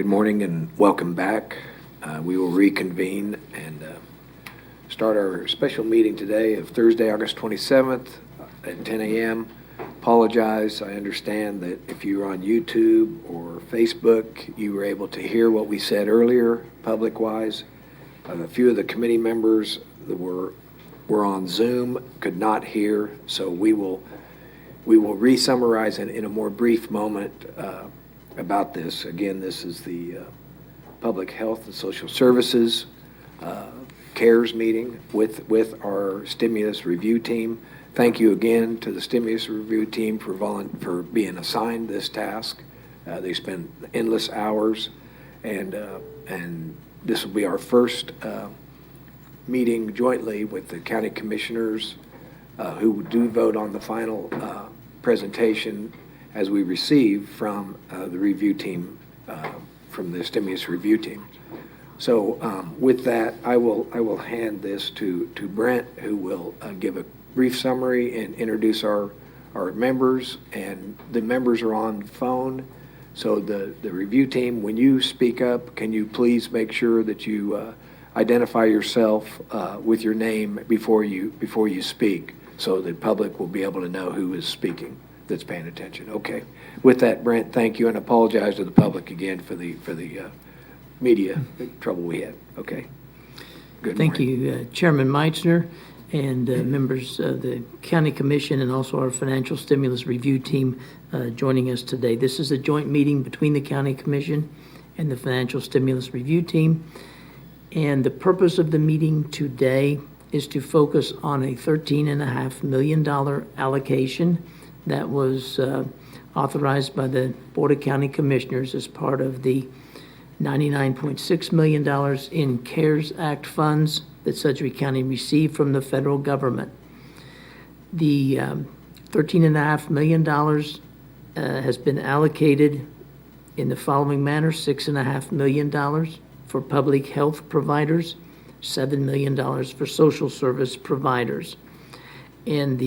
Good morning and welcome back. We will reconvene and start our special meeting today of Thursday, August 27th at 10 a.m. Apologize. I understand that if you were on YouTube or Facebook, you were able to hear what we said earlier public-wise. A few of the committee members that were on Zoom could not hear, so we will re-summarize in a more brief moment about this. Again, this is the Public Health and Social Services CARES meeting with our stimulus review team. Thank you again to the stimulus review team for being assigned this task. They spent endless hours, and this will be our first meeting jointly with the county commissioners who do vote on the final presentation as we receive from the review team, from the stimulus review team. So with that, I will hand this to Brent, who will give a brief summary and introduce our members. And the members are on the phone. So the review team, when you speak up, can you please make sure that you identify yourself with your name before you speak, so the public will be able to know who is speaking that's paying attention. Okay. With that, Brent, thank you, and apologize to the public again for the media trouble we had. Okay. Good Thank morning. you, Chairman MEITZNER, and members of the County Commission, and also our Financial Stimulus Review Team joining us today. This is a joint meeting between the County Commission and the Financial Stimulus Review Team. And the purpose of the meeting today is to focus on a $13.5 million allocation that was authorized by the Board of County Commissioners as part of the $99.6 million in CARES Act funds that Sedgwick County received from the federal government. The $13.5 million has been allocated in the following manner: $6.5 million for public health providers, $7 million for social service providers. And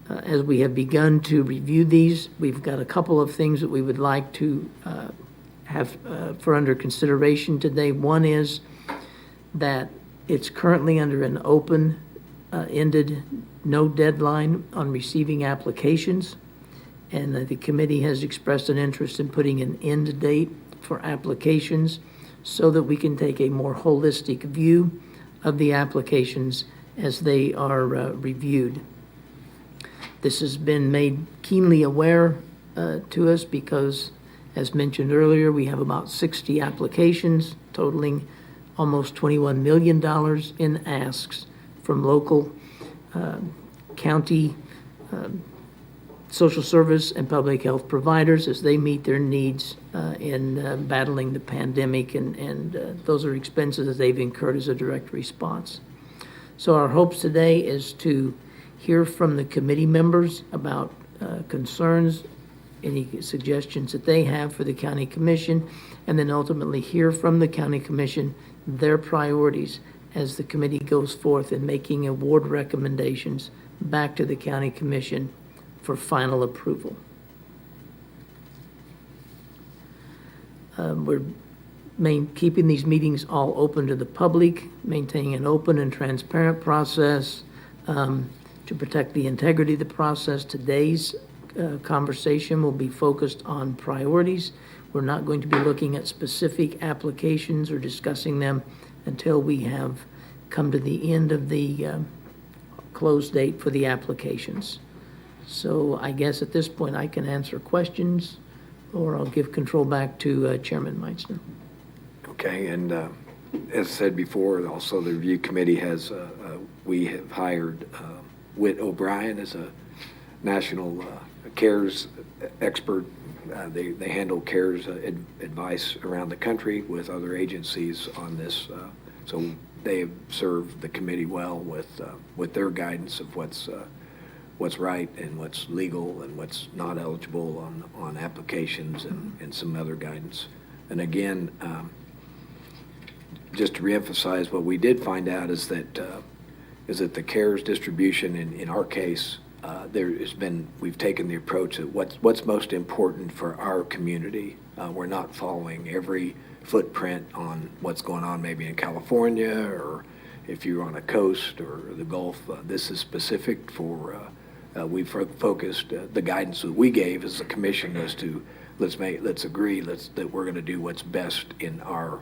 as we have begun to review these, we've got a couple of things that we would like to have for under consideration today. One is that it's currently under an open-ended, no deadline on receiving applications, and the committee has expressed an interest in putting an end date for applications so that we can take a more holistic view of the applications as they are reviewed. This has been made keenly aware to us because, as mentioned earlier, we have about 60 applications totaling almost $21 million in asks from local, county, social service and public health providers as they meet their needs in battling the pandemic, and those are expenses that they've incurred as a direct response. So our hopes today is to hear from the committee members about concerns, any suggestions that they have for the county commission, and then ultimately hear from the county commission their priorities as the committee goes forth in making award recommendations back to the county commission for final approval. We're keeping these meetings all open to the public, maintaining an open and transparent process to protect the integrity of the process. Today's conversation will be focused on priorities. We're not going to be looking at specific applications or discussing them until we have come to the end of the close date for the applications. So I guess at this point I can answer questions, or I'll give control back to Chairman MEITZNER. Okay, and as said before, also the review committee we have hired Whit O'Brien as a national CARES expert. They handle CARES advice around the country with other agencies on this. So they have served the committee well with their guidance of what's right and what's legal and what's not eligible on applications and some other guidance. And again, just to reemphasize, what we did find out is that the CARES distribution in our case we've taken the approach that what's most important for our community. We're not following every footprint on what's going on maybe in California, or if you're on a coast or the Gulf. This is specific for, we've focused, the guidance that we gave as a commission was to, let's agree that we're going to do what's best in our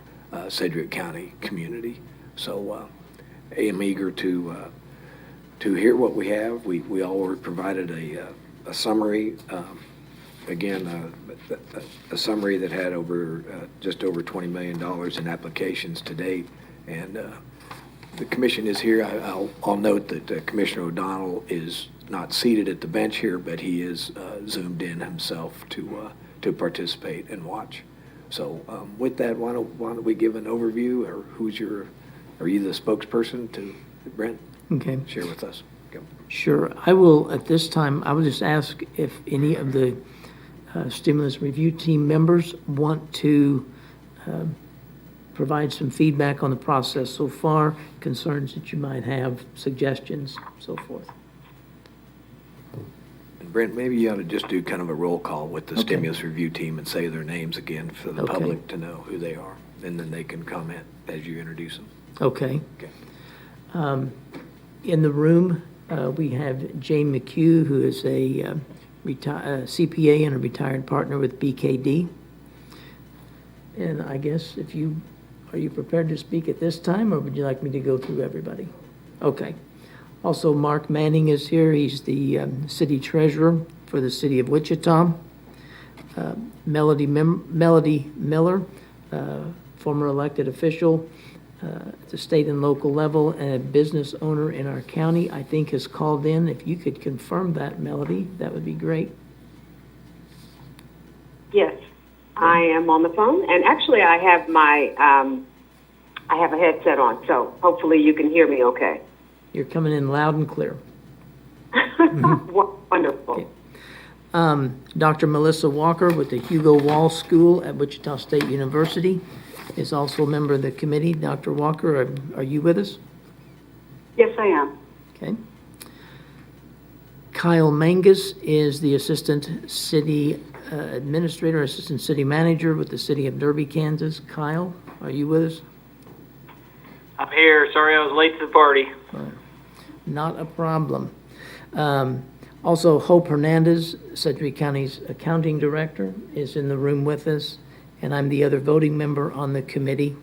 Sedgwick County community. So I am eager to hear what we have. We all were provided a summary, a summary that had just over $20 million in applications to date. And the commission is here. I'll note that Commissioner O'Donnell is not seated at the bench here, but he is zoomed in himself to participate and watch. So with that, why don't we give an overview, or are you the spokesperson to Brent? Okay. Share with us. Go. Sure. I will, at this time, I will just ask if any of the stimulus review team members want to provide some feedback on the process so far, concerns that you might have, suggestions, so forth. And Brent, maybe you ought to just do kind of a roll call with the Okay. stimulus review team and say their names again for the Okay. public to know who they are, and then they can comment as you introduce them. Okay. Okay. In the room, we have Jane McHugh, who is a CPA and a retired partner with BKD. And I guess are you prepared to speak at this time, or would you like me to go through everybody? Okay. Also, Mark Manning is here. He's the city treasurer for the city of Wichita. Melody Miller, former elected official at the state and local level, and a business owner in our county, I think has called in. If you could confirm that, Melody, that would be great. Yes, I am on the phone, and actually I have I have a headset on, so hopefully you can hear me okay. You're coming in loud and clear. Wonderful. Okay. Dr. Melissa Walker with the Hugo Wall School at Wichita State University is also a member of the committee. Dr. Walker, are you with us? Yes, I am. Okay. Kyle Mangus is the Assistant City Administrator, Assistant City Manager with the City of Derby, Kansas. Kyle, are you with us? I'm here. Sorry I was late to the party. Not a problem. Also, Hope Hernandez, Sedgwick County's Accounting Director, is in the room with us, and I'm the other voting member on the committee.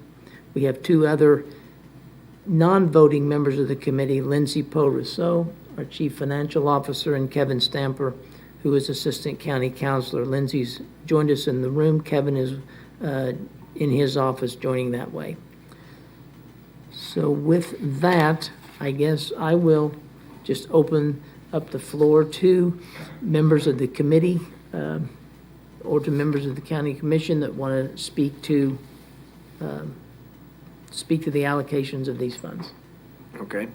We have two other non-voting members of the committee, Lindsay Poe-Rousseau, our Chief Financial Officer, and Kevin Stamper, who is Assistant County Counselor. Lindsay's joined us in the room. Kevin is in his office joining that way. So with that, I guess I will just open up the floor to members of the committee or to members of the county commission that want to speak to the allocations of these funds. Okay.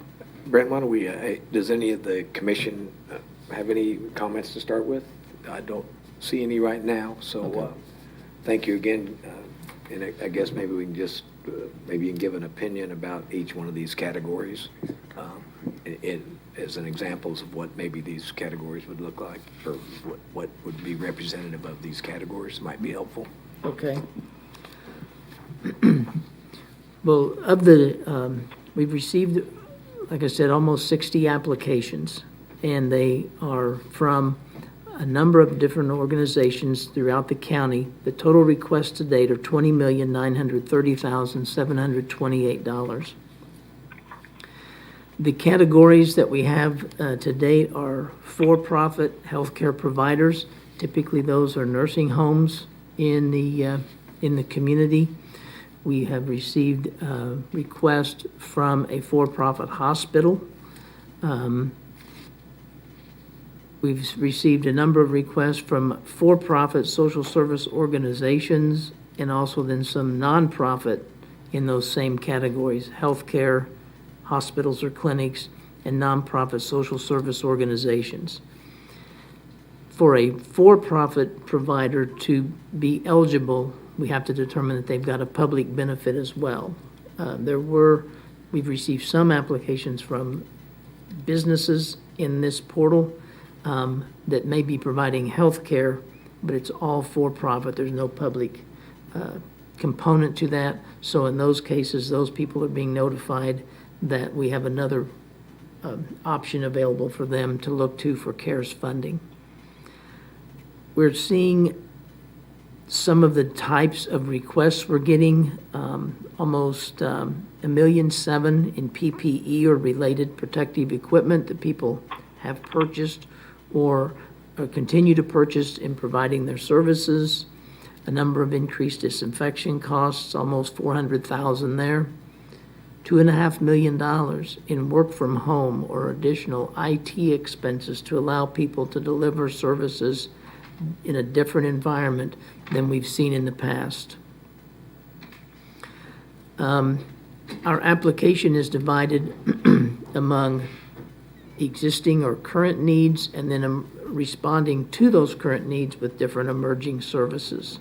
Brent, why don't we, does any of the commission have any comments to start with? I don't see any right now, so Okay. Thank you again. And I guess maybe we can just, maybe you can give an opinion about each one of these categories as an examples of what maybe these categories would look like, or what would be representative of these categories might be helpful. Okay. Well, of the, we've received, like I said, almost 60 applications, and they are from a number of different organizations throughout the county. The total requests to date are $20,930,728. The categories that we have to date are for-profit healthcare providers. Typically, those are nursing homes in the community. We have received requests from a for-profit hospital. We've received a number of requests from for-profit social service organizations, and also then some nonprofit in those same categories: healthcare, hospitals or clinics, and nonprofit social service organizations. For a for-profit provider to be eligible, we have to determine that they've got a public benefit as well. We've received some applications from businesses in this portal, that may be providing health care, but it's all for-profit. There's no public component to that. So in those cases, those people are being notified that we have another option available for them to look to for CARES funding. We're seeing some of the types of requests we're getting, almost $1.7 million in PPE or related protective equipment that people have purchased or continue to purchase in providing their services. A number of increased disinfection costs, almost $400,000 there. $2.5 million in work from home or additional IT expenses to allow people to deliver services in a different environment than we've seen in the past. Our application is divided among existing or current needs and then responding to those current needs with different emerging services.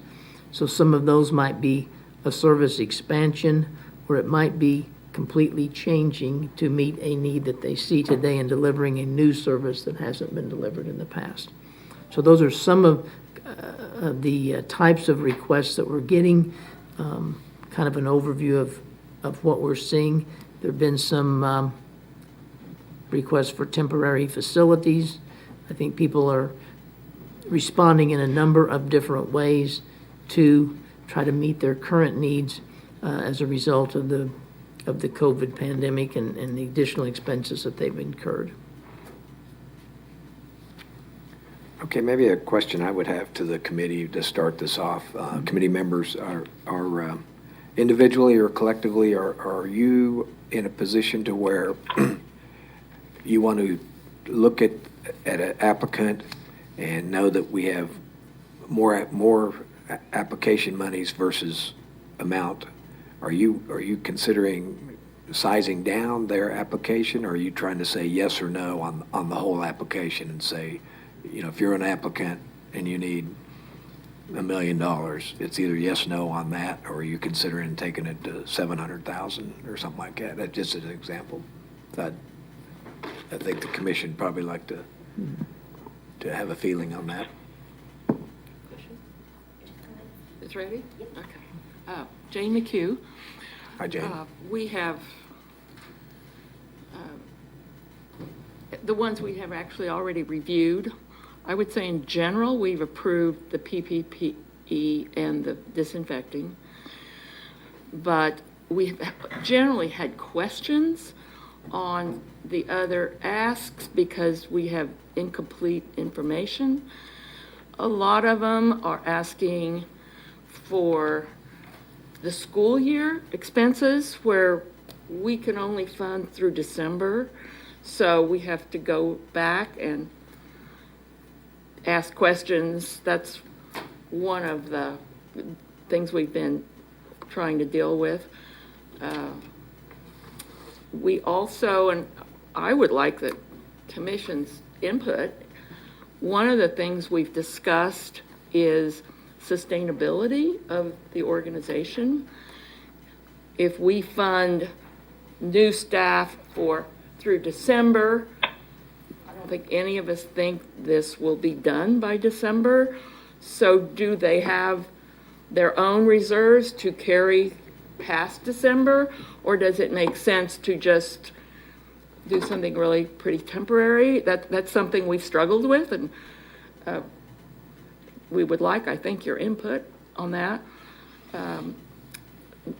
So some of those might be a service expansion, or it might be completely changing to meet a need that they see today and delivering a new service that hasn't been delivered in the past. So those are some of the types of requests that we're getting, kind of an overview of what we're seeing. There have been some requests for temporary facilities. I think people are responding in a number of different ways to try to meet their current needs as a result of the COVID pandemic and the additional expenses that they've incurred. Okay, maybe a question I would have to the committee to start this off. Committee members are individually or collectively, are you in a position to where you want to look at an applicant and know that we have more application monies versus amount? Are you considering sizing down their application, or are you trying to say yes or no on the whole application and say, if you're an applicant and you need $1 million, it's either yes, no on that, or are you considering taking it to 700,000 or something like that? That's just an example. I think the commission probably like to have a feeling on that. It's ready? Yep. Okay. Jane McHugh. Hi, Jane. We have, the ones we have actually already reviewed. I would say in general, we've approved the PPE and the disinfecting. But we've generally had questions on the other asks because we have incomplete information. A lot of them are asking for the school year expenses where we can only fund through December. So we have to go back and ask questions. That's one of the things we've been trying to deal with. We also, and I would like the commission's input, one of the things we've discussed is sustainability of the organization. If we fund new staff through December, I don't think any of us think this will be done by December. So do they have their own reserves to carry past December, or does it make sense to just do something really pretty temporary? That's something we've struggled with, and we would like, I think, your input on that.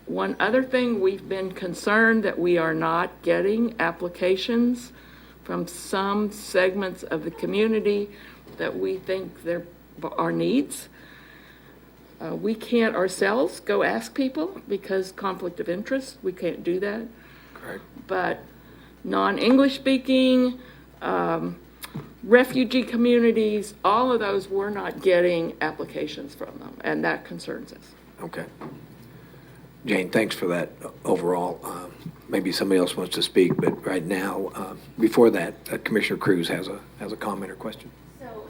One other thing, we've been concerned that we are not getting applications from some segments of the community that we think there are needs. We can't ourselves go ask people because conflict of interest, we can't do that. Correct. But non-English speaking, refugee communities, all of those, we're not getting applications from them, and that concerns us. Okay. Jane, thanks for that overall. Maybe somebody else wants to speak, but right now, before that, Commissioner Cruz has a comment or question. So,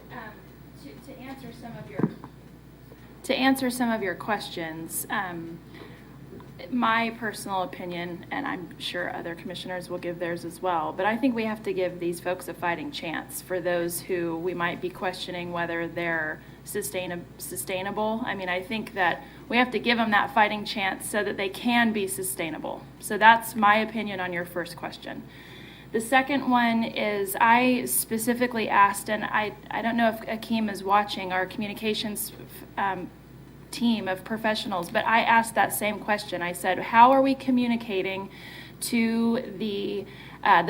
to answer some of your questions, my personal opinion, and I'm sure other commissioners will give theirs as well, but I think we have to give these folks a fighting chance for those who we might be questioning whether they're sustainable. I mean, I think that we have to give them that fighting chance so that they can be sustainable. So that's my opinion on your first question. The second one is I specifically asked, and I don't know if Akeem is watching, our communications team of professionals, but I asked that same question. I said, how are we communicating to the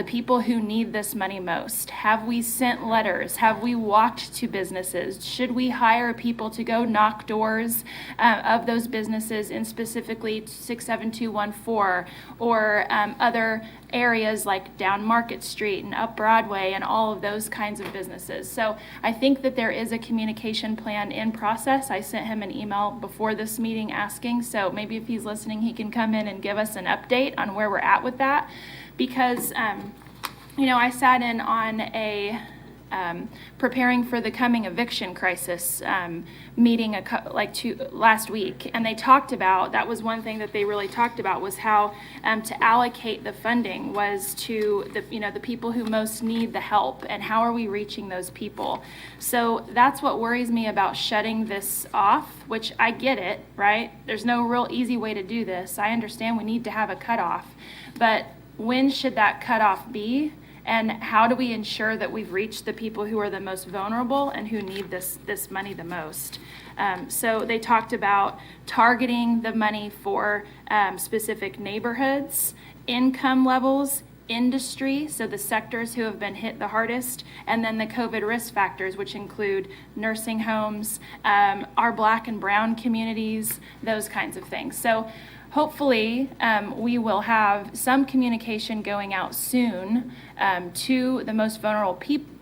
people who need this money most? Have we sent letters? Have we walked to businesses? Should we hire people to go knock doors of those businesses in specifically 67214 or other areas like down Market Street and up Broadway and all of those kinds of businesses? So I think that there is a communication plan in process. I sent him an email before this meeting asking, so maybe if he's listening, he can come in and give us an update on where we're at with that. Because, I sat in on a preparing for the coming eviction crisis meeting last week, and they talked about, that was one thing that they really talked about, was how to allocate the funding was to the people who most need the help, and how are we reaching those people. So that's what worries me about shutting this off, which I get it, right? There's no real easy way to do this. I understand we need to have a cutoff, but when should that cutoff be? And how do we ensure that we've reached the people who are the most vulnerable and who need this money the most? So they talked about targeting the money for specific neighborhoods, income levels, industry, so the sectors who have been hit the hardest, and then the COVID risk factors, which include nursing homes, our Black and brown communities, those kinds of things. So hopefully, we will have some communication going out soon to the most vulnerable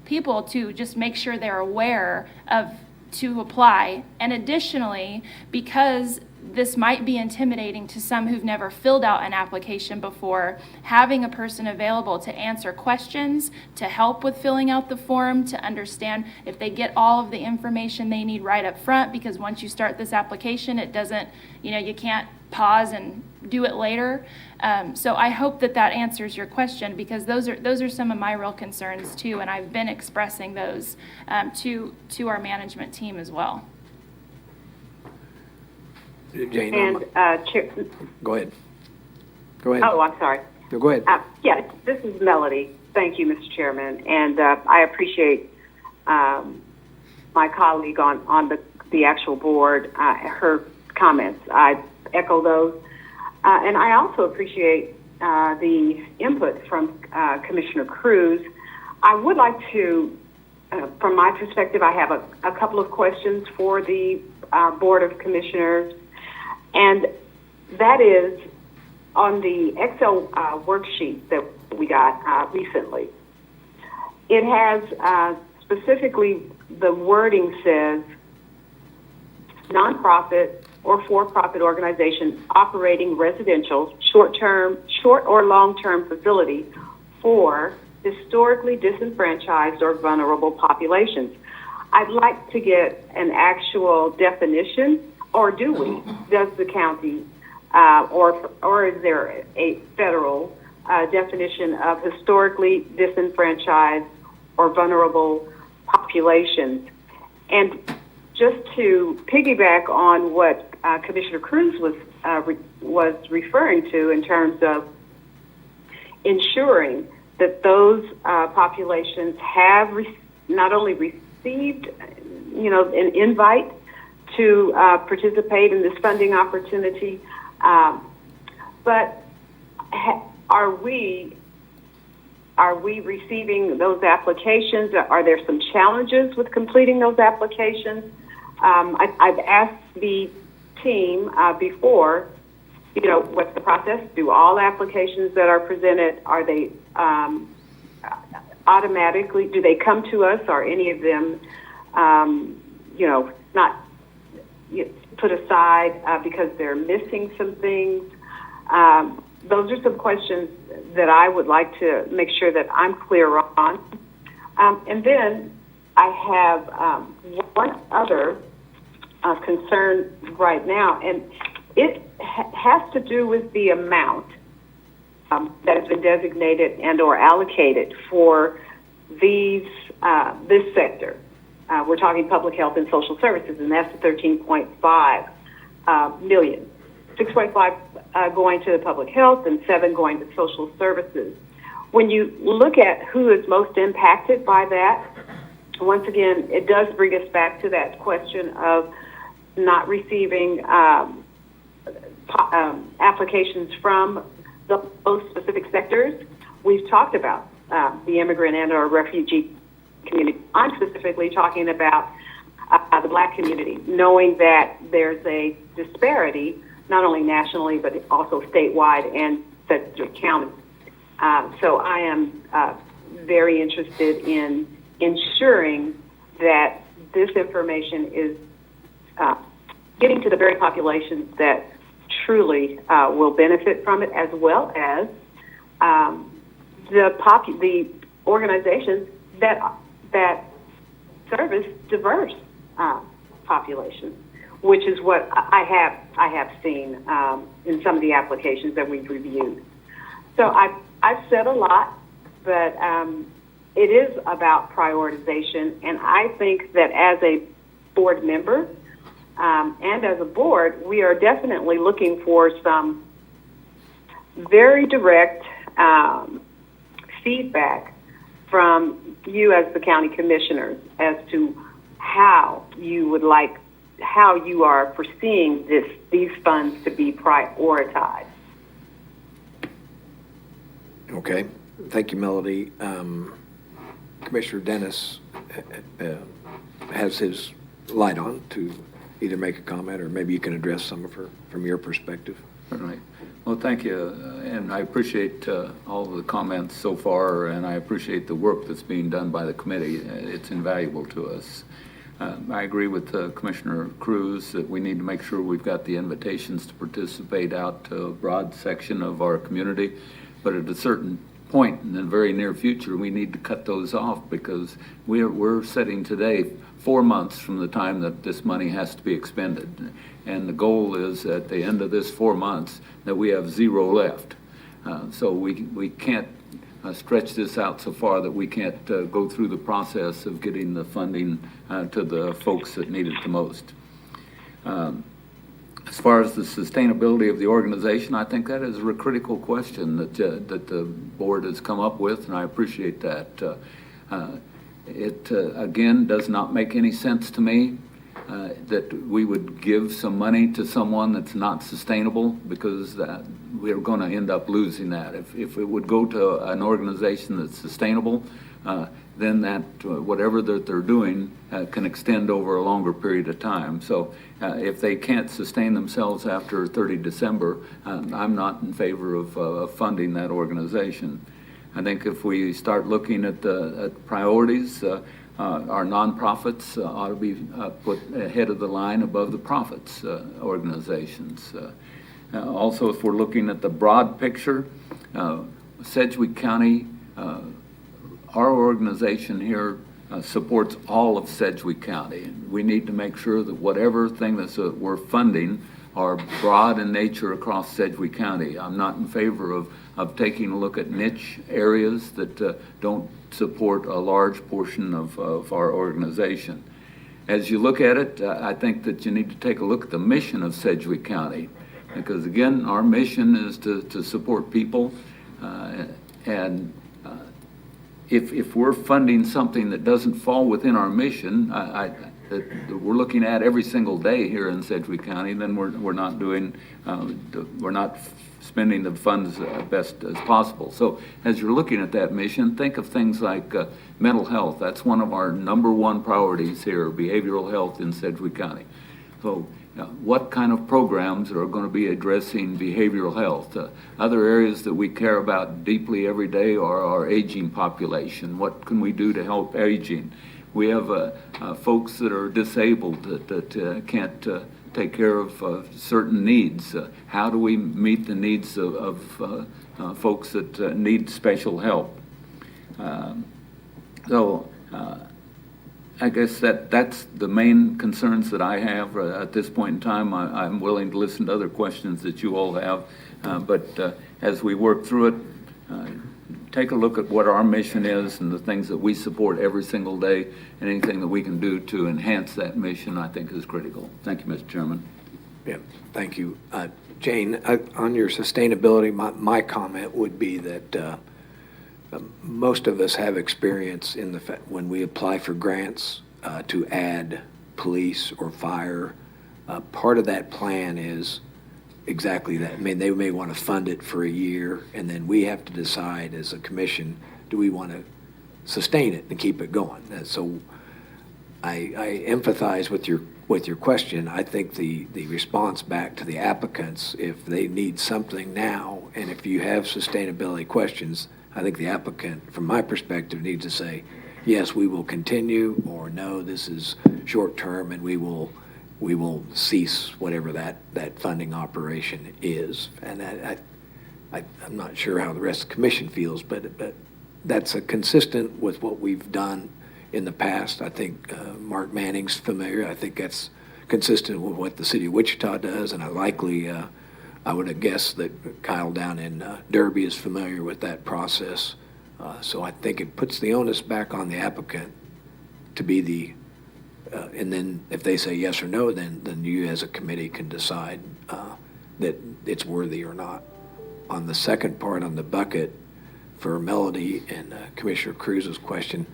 people to just make sure they're aware of to apply. And additionally, because this might be intimidating to some who've never filled out an application before, having a person available to answer questions, to help with filling out the form, to understand if they get all of the information they need right up front, because once you start this application, it doesn't, you can't pause and do it later. So I hope that answers your question, because those are some of my real concerns too, and I've been expressing those to our management team as well. Jane, And go ahead. Go ahead. oh, I'm sorry. No, go ahead. Yeah, this is Melody. Thank you, Mr. Chairman, and I appreciate my colleague on the actual board, her comments. I echo those, and I also appreciate the input from Commissioner Cruz. I would like to, from my perspective, I have a couple of questions for the Board of Commissioners, and that is on the Excel worksheet that we got recently. It has specifically, the wording says nonprofit or for-profit organization operating residential, short or long-term facility for historically disenfranchised or vulnerable populations. I'd like to get an actual definition, or do we? Does the county, or is there a federal definition of historically disenfranchised or vulnerable populations? And just to piggyback on what Commissioner Cruz was referring to in terms of ensuring that those populations have not only received, an invite to participate in this funding opportunity, but are we receiving those applications? Are there some challenges with completing those applications? I've asked the team before, what's the process? Do all applications that are presented, are they automatically, do they come to us? Are any of them, not put aside because they're missing some things? Those are some questions that I would like to make sure that I'm clear on. And then I have one other concern right now, and it has to do with the amount that has been designated and or allocated for these this sector. We're talking public health and social services, and that's the 13.5 million. 6.5 going to public health and 7 going to social services. When you look at who is most impacted by that, once again, it does bring us back to that question of not receiving applications from those specific sectors. We've talked about the immigrant and or refugee community. I'm specifically talking about the Black community, knowing that there's a disparity not only nationally but also statewide and Sedgwick County. So I am very interested in ensuring that this information is getting to the very populations that truly will benefit from it, as well as the organizations that service diverse populations, which is what I have seen in some of the applications that we've reviewed. So I've said a lot, but it is about prioritization, and I think that as a board member and as a board, we are definitely looking for some very direct feedback from you as the county commissioners as to how you are foreseeing these funds to be prioritized. Okay, thank you, Melody. Commissioner Dennis has his light on to either make a comment or maybe you can address some of her from your perspective. Certainly. Well, thank you, and I appreciate all of the comments so far, and I appreciate the work that's being done by the committee. It's invaluable to us. I agree with Commissioner Cruz that we need to make sure we've got the invitations to participate out to a broad section of our community, but at a certain point in the very near future, we need to cut those off because we're setting today 4 months from the time that this money has to be expended. And the goal is at the end of this 4 months that we have 0 left. So we can't stretch this out so far that we can't go through the process of getting the funding to the folks that need it the most. As far as the sustainability of the organization, I think that is a critical question that the board has come up with, and I appreciate that. It again does not make any sense to me that we would give some money to someone that's not sustainable, because we're going to end up losing that. If it would go to an organization that's sustainable, then that whatever that they're doing can extend over a longer period of time. So if they can't sustain themselves after 30 December, I'm not in favor of funding that organization. I think if we start looking at priorities, our nonprofits ought to be put ahead of the line above the profits organizations. Also, if we're looking at the broad picture, Sedgwick County, our organization here supports all of Sedgwick County. We need to make sure that whatever thing that we're funding are broad in nature across Sedgwick County. I'm not in favor of taking a look at niche areas that don't support a large portion of our organization. As you look at it, I think that you need to take a look at the mission of Sedgwick County, because again, our mission is to support people, and if we're funding something that doesn't fall within our mission, that we're looking at every single day here in Sedgwick County, then we're not doing, we're not spending the funds best as possible. So as you're looking at that mission, think of things like mental health. That's one of our #1 priorities here, behavioral health in Sedgwick County. So what kind of programs are going to be addressing behavioral health? Other areas that we care about deeply every day are our aging population. What can we do to help aging? We have folks that are disabled that can't take care of certain needs. How do we meet the needs of folks that need special help? So I guess that's the main concerns that I have at this point in time. I'm willing to listen to other questions that you all have, but as we work through it, take a look at what our mission is and the things that we support every single day, and anything that we can do to enhance that mission, I think, is critical. Thank you, Mr. Chairman. Yeah, thank you. Jane, on your sustainability, my comment would be that most of us have experience in the fact when we apply for grants to add police or fire. Part of that plan is exactly that. I mean, they may want to fund it for a year, and then we have to decide as a commission, do we want to sustain it and keep it going? And so I empathize with your question. I think the response back to the applicants, if they need something now, and if you have sustainability questions, I think the applicant, from my perspective, needs to say, yes, we will continue, or no, this is short-term, and we will cease whatever that funding operation is. And I'm not sure how the rest of the commission feels, but that's consistent with what we've done in the past. I think Mark Manning's familiar. I think that's consistent with what the city of Wichita does, and I would have guessed that Kyle down in Derby is familiar with that process. So I think it puts the onus back on the applicant to be and then if they say yes or no, then you as a committee can decide that it's worthy or not. On the second part, on the bucket, for Melody and Commissioner Cruz's question,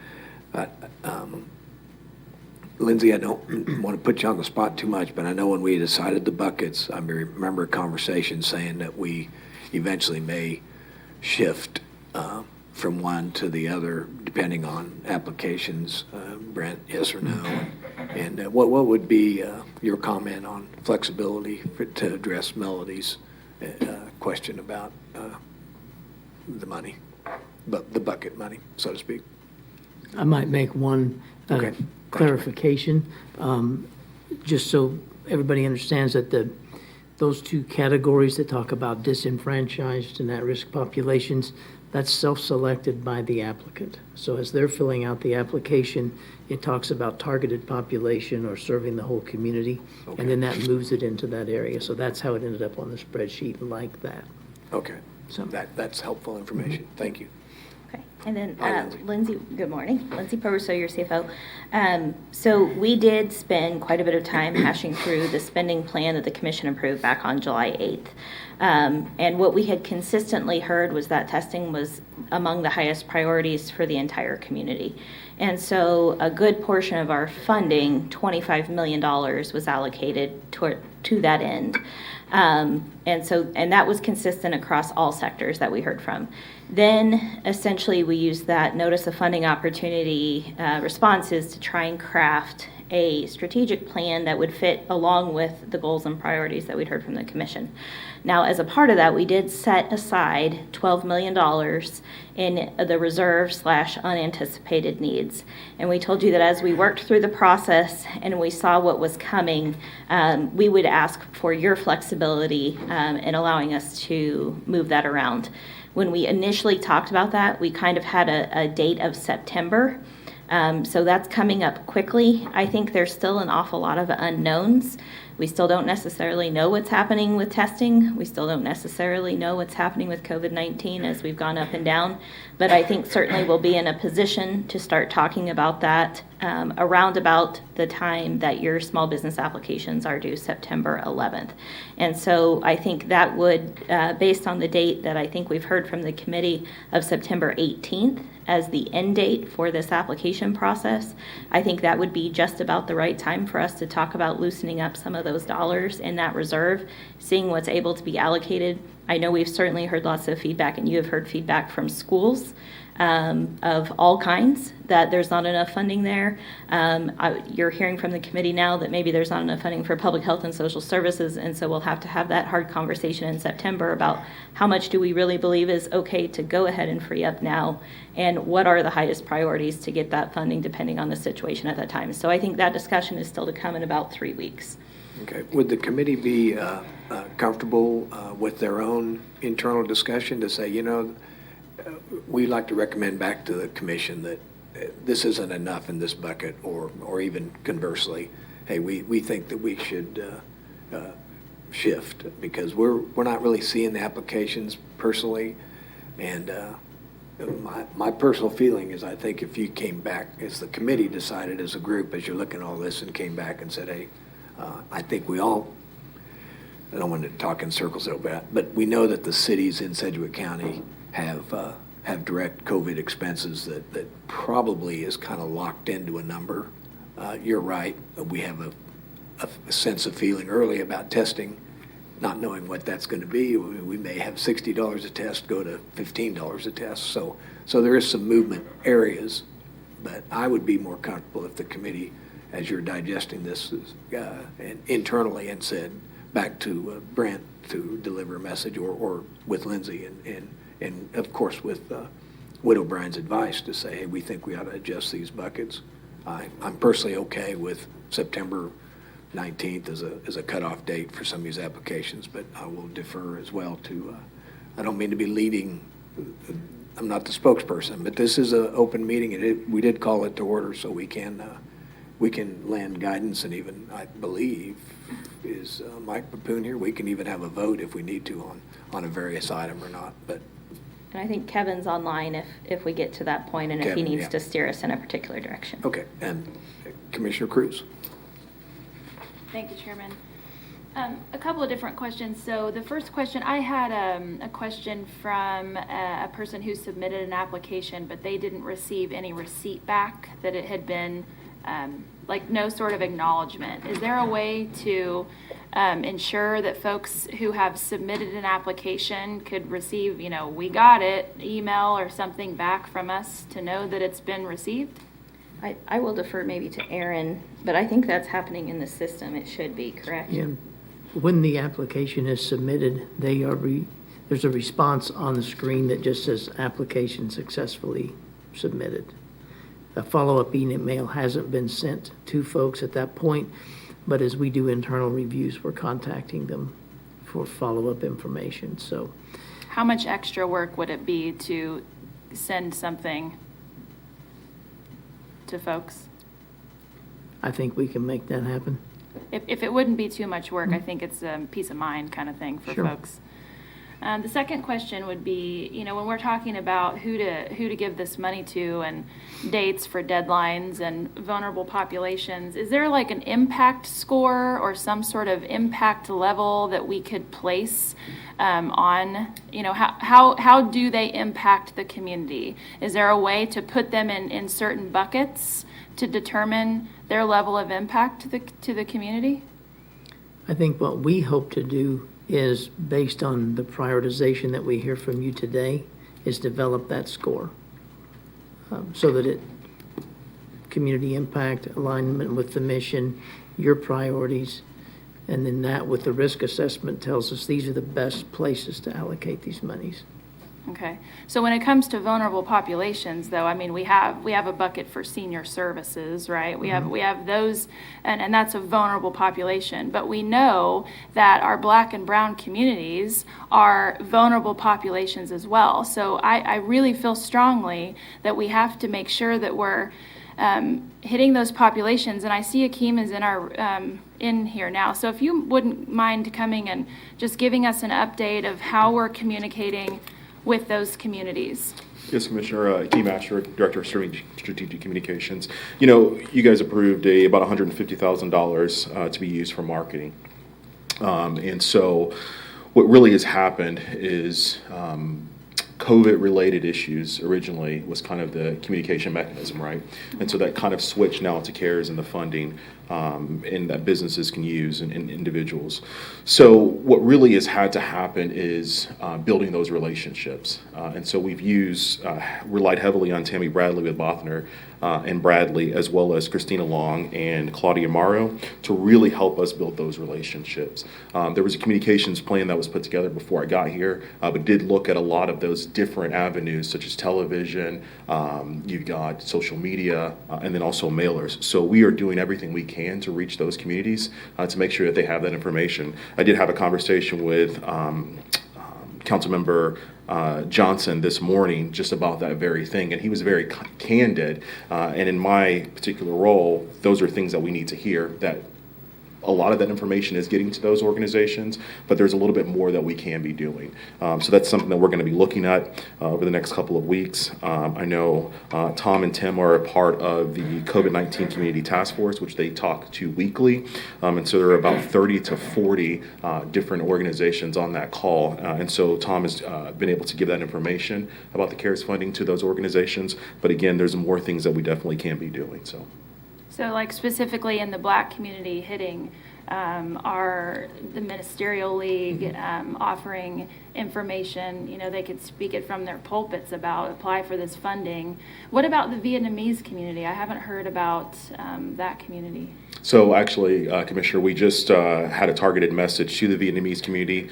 Lindsay, I don't want to put you on the spot too much, but I know when we decided the buckets, I remember a conversation saying that we eventually may shift from one to the other, depending on applications. Brent, yes or no? And what would be your comment on flexibility to address Melody's question about the money, but the bucket money, so to speak? I might make one Okay. clarification, just so everybody understands that those two categories that talk about disenfranchised and at-risk populations, that's self-selected by the applicant. So as they're filling out the application, it talks about targeted population or serving the whole community, Okay. and then that moves it into that area. So that's how it ended up on the spreadsheet like that. Okay, So- that's helpful information. Thank you. Okay, and then Hi, Lindsay. Lindsay, good morning. Lindsay Purvisseau, your CFO. So we did spend quite a bit of time hashing through the spending plan that the commission approved back on July 8th. And what we had consistently heard was that testing was among the highest priorities for the entire community. And so a good portion of our funding, $25 million, was allocated to that end. And that was consistent across all sectors that we heard from. Then essentially we used that notice of funding opportunity responses to try and craft a strategic plan that would fit along with the goals and priorities that we'd heard from the commission. Now, as a part of that, we did set aside $12 million in the reserve/unanticipated needs. And we told you that as we worked through the process and we saw what was coming, we would ask for your flexibility in allowing us to move that around. When we initially talked about that, we kind of had a date of September. So that's coming up quickly. I think there's still an awful lot of unknowns. We still don't necessarily know what's happening with testing. We still don't necessarily know what's happening with COVID-19 as we've gone up and down. But I think certainly we'll be in a position to start talking about that around about the time that your small business applications are due, September 11th. And so I think that would, based on the date that I think we've heard from the committee of September 18th as the end date for this application process, I think that would be just about the right time for us to talk about loosening up some of those dollars in that reserve, seeing what's able to be allocated. I know we've certainly heard lots of feedback, and you have heard feedback from schools of all kinds that there's not enough funding there. You're hearing from the committee now that maybe there's not enough funding for public health and social services, and so we'll have to have that hard conversation in September about how much do we really believe is okay to go ahead and free up now, and what are the highest priorities to get that funding depending on the situation at that time. So I think that discussion is still to come in about 3 weeks. Okay, would the committee be comfortable with their own internal discussion to say, we'd like to recommend back to the commission that this isn't enough in this bucket, or even conversely, hey, we think that we should shift, because we're not really seeing the applications personally. And my personal feeling is, I think if you came back, as the committee decided as a group, as you're looking at all this, and came back and said, hey, I think we all, I don't want to talk in circles so bad, but we know that the cities in Sedgwick County have direct COVID expenses that probably is kind of locked into a number. You're right, we have a sense of feeling early about testing, not knowing what that's going to be. We may have $60 a test go to $15 a test. So there is some movement areas, but I would be more comfortable if the committee, as you're digesting this, and internally, and said back to Brent to deliver a message, or with Lindsay, and of course with Widow Brian's advice to say, hey, we think we ought to adjust these buckets. I'm personally okay with September 19th as a cutoff date for some of these applications, but I will defer as well to, I don't mean to be leading, I'm not the spokesperson, but this is an open meeting, and we did call it to order, so we can land guidance, and even, I believe, is Mike Papoon here? We can even have a vote if we need to on a various item or not, but. And I think Kevin's online if we get to that point, and if he Kevin, needs yeah. to steer us in a particular direction. Okay, and Commissioner Cruz. Thank you, Chairman. A couple of different questions. So the first question, I had a question from a person who submitted an application, but they didn't receive any receipt back, that it had been, like, no sort of acknowledgement. Is there a way to ensure that folks who have submitted an application could receive, we got it, email or something back from us to know that it's been received? I will defer maybe to Aaron, but I think that's happening in the system. It should be, correct? Yeah. When the application is submitted, there's a response on the screen that just says application successfully submitted. A follow-up email hasn't been sent to folks at that point, but as we do internal reviews, we're contacting them for follow-up information. So, How much extra work would it be to send something to folks? I think we can make that happen. If it wouldn't be too much work, I think it's a peace of mind kind of thing for Sure. folks. The second question would be, when we're talking about who to give this money to, and dates for deadlines and vulnerable populations, is there like an impact score or some sort of impact level that we could place on, how do they impact the community? Is there a way to put them in certain buckets to determine their level of impact to the community? I think what we hope to do is, based on the prioritization that we hear from you today, is develop that score so that community impact, alignment with the mission, your priorities, and then that with the risk assessment tells us these are the best places to allocate these monies. Okay, so when it comes to vulnerable populations, though, I mean, we have a bucket for senior services, right? We have those, and that's a vulnerable population. But we know that our Black and brown communities are vulnerable populations as well. So I really feel strongly that we have to make sure that we're hitting those populations. And I see Akeem is in our in here now. So if you wouldn't mind coming and just giving us an update of how we're communicating with those communities. Yes, Commissioner. Keem Asher, Director of Strategic Communications. You guys approved about $150,000 to be used for marketing. And so what really has happened is COVID-related issues originally was kind of the communication mechanism, right? And so that kind of switched now to CARES and the funding and that businesses can use and individuals. So what really has had to happen is building those relationships. And so we've relied heavily on Tammy Bradley with MEITZNER and Bradley, as well as Christina Long and Claudia Morrow, to really help us build those relationships. There was a communications plan that was put together before I got here, but did look at a lot of those different avenues, such as television, you've got social media, and then also mailers. So we are doing everything we can to reach those communities to make sure that they have that information. I did have a conversation with Councilmember Johnson this morning just about that very thing, and he was very candid. And in my particular role, those are things that we need to hear, that a lot of that information is getting to those organizations, but there's a little bit more that we can be doing. So that's something that we're going to be looking at over the next couple of weeks. I know Tom and Tim are a part of the COVID-19 Community Task Force, which they talk to weekly. And so there are about 30 to 40 different organizations on that call. And so Tom has been able to give that information about the CARES funding to those organizations. But again, there's more things that we definitely can be doing. So like specifically in the Black community hitting, are the Ministerial League offering information, they could speak it from their pulpits about apply for this funding. What about the Vietnamese community? I haven't heard about that community. So actually, Commissioner, we just had a targeted message to the Vietnamese community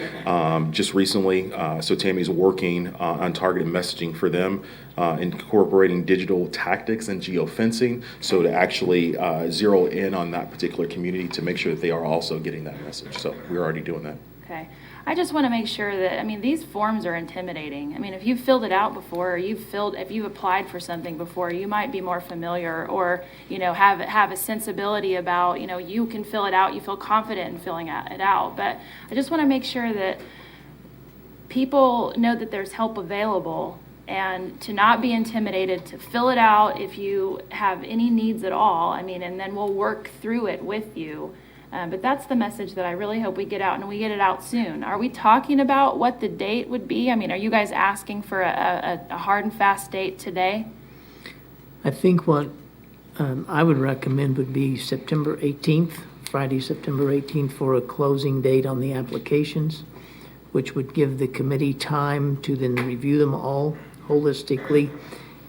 just recently. So Tammy's working on targeted messaging for them, incorporating digital tactics and geofencing, so to actually zero in on that particular community to make sure that they are also getting that message. So we're already doing that. Okay. I just want to make sure that, these forms are intimidating. If you've filled it out before, or if you've applied for something before, you might be more familiar, or, have a sensibility about, you can fill it out, you feel confident in filling it out. But I just want to make sure that people know that there's help available, and to not be intimidated, to fill it out if you have any needs at all. And then we'll work through it with you. But that's the message that I really hope we get out, and we get it out soon. Are we talking about what the date would be? Are you guys asking for a hard and fast date today? I think what I would recommend would be September 18th, Friday, September 18th, for a closing date on the applications, which would give the committee time to then review them all holistically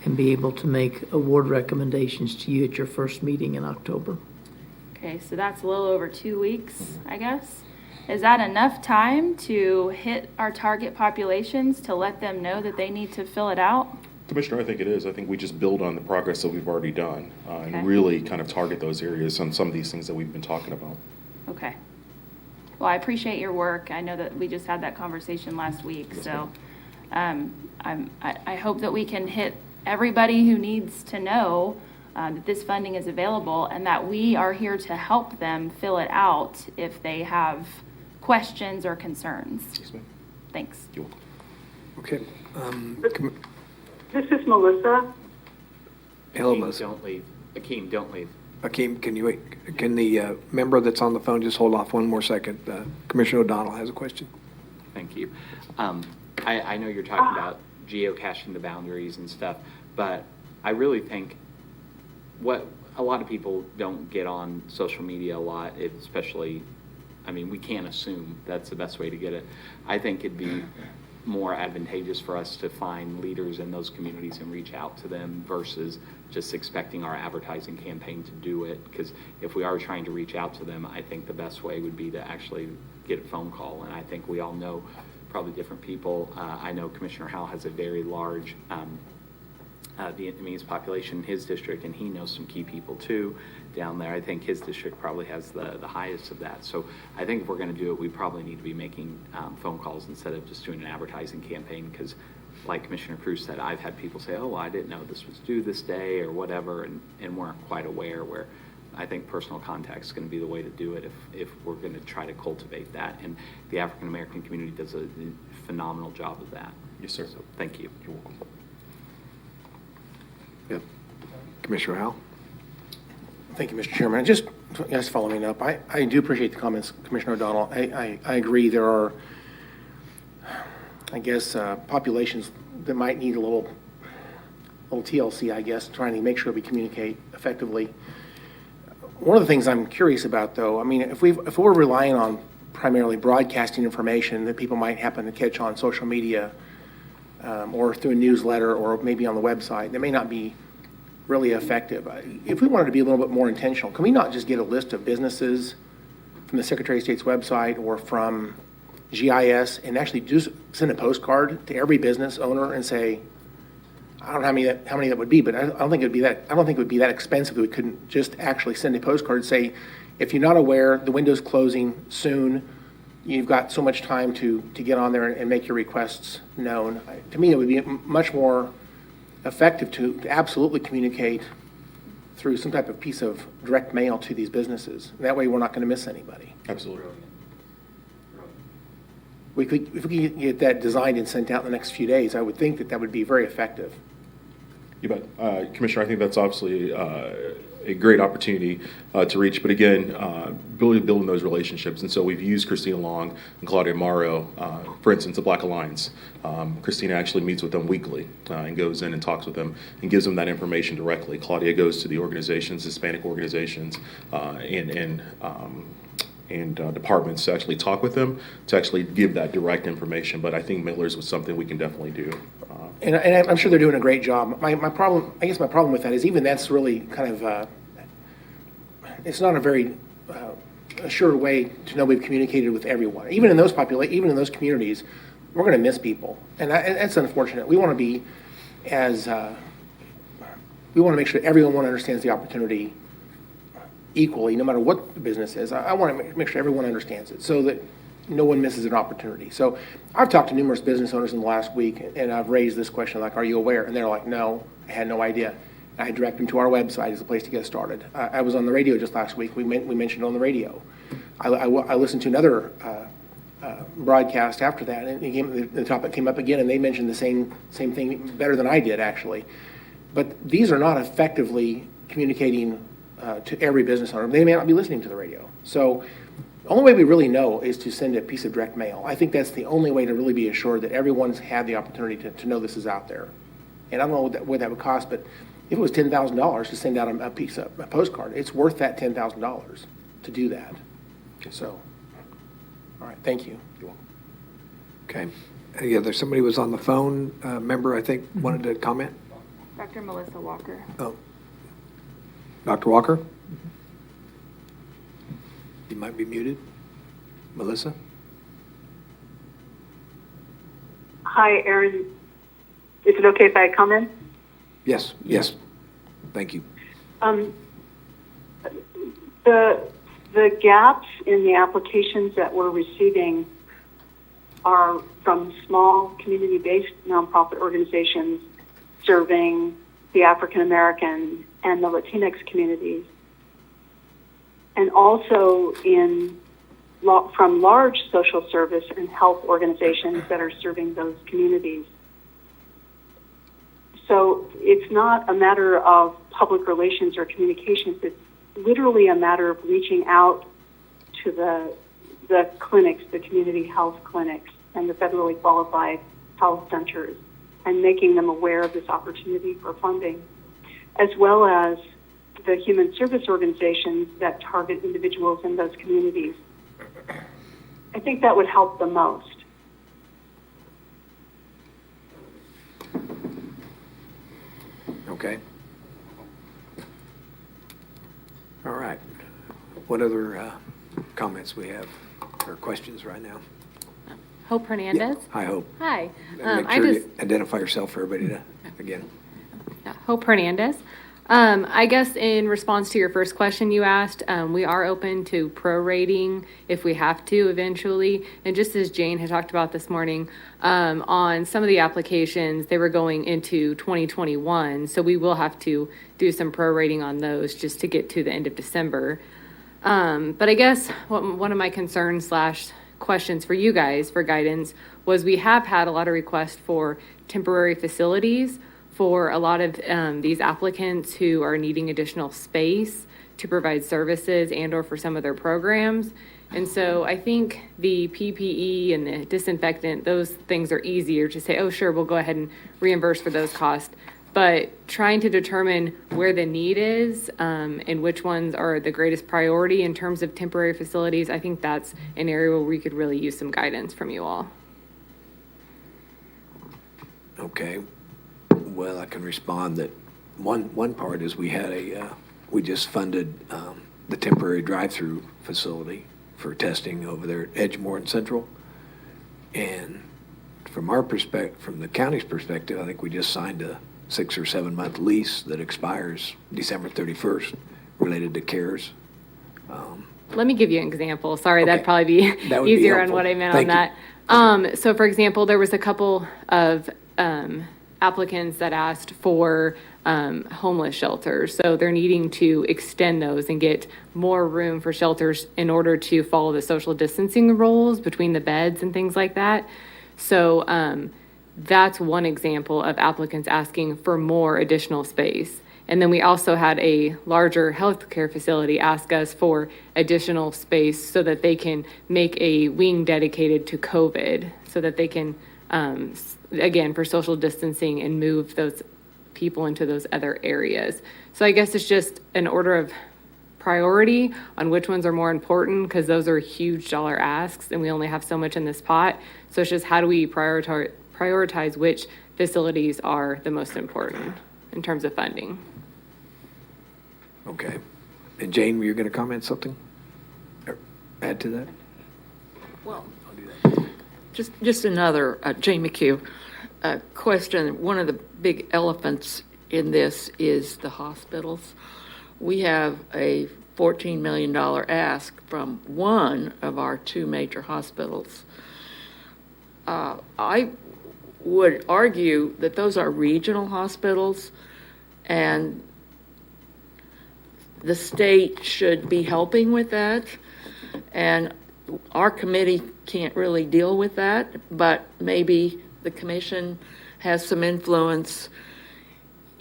and be able to make award recommendations to you at your first meeting in October. Okay, so that's a little over 2 weeks, I guess. Is that enough time to hit our target populations to let them know that they need to fill it out? Commissioner, I think it is. I think we just build on the progress that we've already done Okay. and really kind of target those areas on some of these things that we've been talking about. Okay. Well, I appreciate your work. I know that we just had that conversation last week, so I hope that we can hit everybody who needs to know that this funding is available, and that we are here to help them fill it out if they have questions or concerns. Yes, ma'am. Thanks. You're welcome. Okay. This is Melissa. Hello, Akeem, Melissa. don't leave. Akeem, don't leave. Akeem, can you wait? Can the member that's on the phone just hold off one more second? Commissioner O'Donnell has a question. Thank you. I know you're talking about geocaching the boundaries and stuff, but I really think what a lot of people don't get on social media a lot, especially, we can't assume that's the best way to get it. I think it'd be more advantageous for us to find leaders in those communities and reach out to them versus just expecting our advertising campaign to do it. Because if we are trying to reach out to them, I think the best way would be to actually get a phone call. And I think we all know probably different people. I know Commissioner Howell has a very large Vietnamese population in his district, and he knows some key people too down there. I think his district probably has the highest of that. So I think if we're going to do it, we probably need to be making phone calls instead of just doing an advertising campaign, because like Commissioner Cruz said, I've had people say, oh, I didn't know this was due this day or whatever, and weren't quite aware, where I think personal contact is going to be the way to do it if we're going to try to cultivate that. And the African American community does a phenomenal job of that. Yes, sir. So thank you. You're welcome. Yep. Commissioner Howell? Thank you, Mr. Chairman. Just following up, I do appreciate the comments, Commissioner O'Donnell. I agree there are, populations that might need a little TLC, trying to make sure we communicate effectively. One of the things I'm curious about, though, if we're relying on primarily broadcasting information that people might happen to catch on social media or through a newsletter or maybe on the website, that may not be really effective. If we wanted to be a little bit more intentional, can we not just get a list of businesses from the Secretary of State's website or from GIS and actually just send a postcard to every business owner and say, I don't know how many that would be, but I don't think it would be that expensive that we couldn't just actually send a postcard and say, if you're not aware, the window's closing soon, you've got so much time to get on there and make your requests known. To me, it would be much more effective to absolutely communicate through some type of piece of direct mail to these businesses. That way, we're not going to miss anybody. Absolutely. If we could get that designed and sent out in the next few days, I would think that would be very effective. You bet. Commissioner, I think that's obviously a great opportunity to reach, but again, building those relationships. And so we've used Christina Long and Claudia Morrow, for instance, the Black Alliance. Christina actually meets with them weekly and goes in and talks with them and gives them that information directly. Claudia goes to the organizations, Hispanic organizations, and departments to actually talk with them, to actually give that direct information. But I think Miller's was something we can definitely do. And I'm sure they're doing a great job. My problem with that is even that's really kind of, it's not a very assured way to know we've communicated with everyone. Even in those communities, we're going to miss people. And that's unfortunate. We want to make sure everyone understands the opportunity equally, no matter what the business is. I want to make sure everyone understands it so that no one misses an opportunity. So I've talked to numerous business owners in the last week, and I've raised this question, like, are you aware? And they're like, no, I had no idea. I direct them to our website as a place to get started. I was on the radio just last week. We mentioned it on the radio. I listened to another broadcast after that, and the topic came up again, and they mentioned the same thing better than I did, actually. But these are not effectively communicating to every business owner. They may not be listening to the radio. So the only way we really know is to send a piece of direct mail. I think that's the only way to really be assured that everyone's had the opportunity to know this is out there. And I don't know what that would cost, but if it was $10,000 to send out a postcard, it's worth that $10,000 to do that. So, all right, thank you. Okay. There's somebody was on the phone, member, I think, wanted to comment? Dr. Melissa Walker. Oh. Dr. Walker? You might be muted. Melissa? Hi, Erin. Is it okay if I comment? Yes. Thank you. The gaps in the applications that we're receiving are from small community-based nonprofit organizations serving the African American and the Latinx communities, and also from large social service and health organizations that are serving those communities. So it's not a matter of public relations or communications. It's literally a matter of reaching out to the clinics, the community health clinics, and the federally qualified health centers, and making them aware of this opportunity for funding, as well as the human service organizations that target individuals in those communities. I think that would help the most. Okay. All right. What other comments we have or questions right now? Hope Hernandez. Hi, Hope. Hi. Make sure you identify yourself for everybody again. Hope Hernandez. I guess in response to your first question you asked, we are open to prorating if we have to eventually. And just as Jane had talked about this morning, on some of the applications, they were going into 2021. So we will have to do some prorating on those just to get to the end of December. But I guess one of my concerns / questions for you guys for guidance was we have had a lot of requests for temporary facilities for a lot of these applicants who are needing additional space to provide services and or for some of their programs. And so I think the PPE and the disinfectant, those things are easier to say, oh, sure, we'll go ahead and reimburse for those costs. But trying to determine where the need is and which ones are the greatest priority in terms of temporary facilities, I think that's an area where we could really use some guidance from you all. Okay. Well, I can respond that one part is we just funded the temporary drive-through facility for testing over there at Edgemoor and Central. And from our perspective, from the county's perspective, I think we just signed a 6 or 7 month lease that expires December 31st related to CARES. Let me give you an example. Sorry, Okay. that'd probably be That would be easier on helpful. what I meant Thank on you. that. So for example, there was a couple of applicants that asked for homeless shelters. So they're needing to extend those and get more room for shelters in order to follow the social distancing rules between the beds and things like that. So that's one example of applicants asking for more additional space. And then we also had a larger healthcare facility ask us for additional space so that they can make a wing dedicated to COVID, so that they can, again, for social distancing and move those people into those other areas. So I guess it's just an order of priority on which ones are more important, because those are huge dollar asks and we only have so much in this pot. So it's just how do we prioritize which facilities are the most important in terms of funding. Okay. And Jane, were you going to comment something? Or add to that? Well, just another, Jane McHugh, question. One of the big elephants in this is the hospitals. We have a $14 million ask from one of our two major hospitals. I would argue that those are regional hospitals, and the state should be helping with that. And our committee can't really deal with that, but maybe the commission has some influence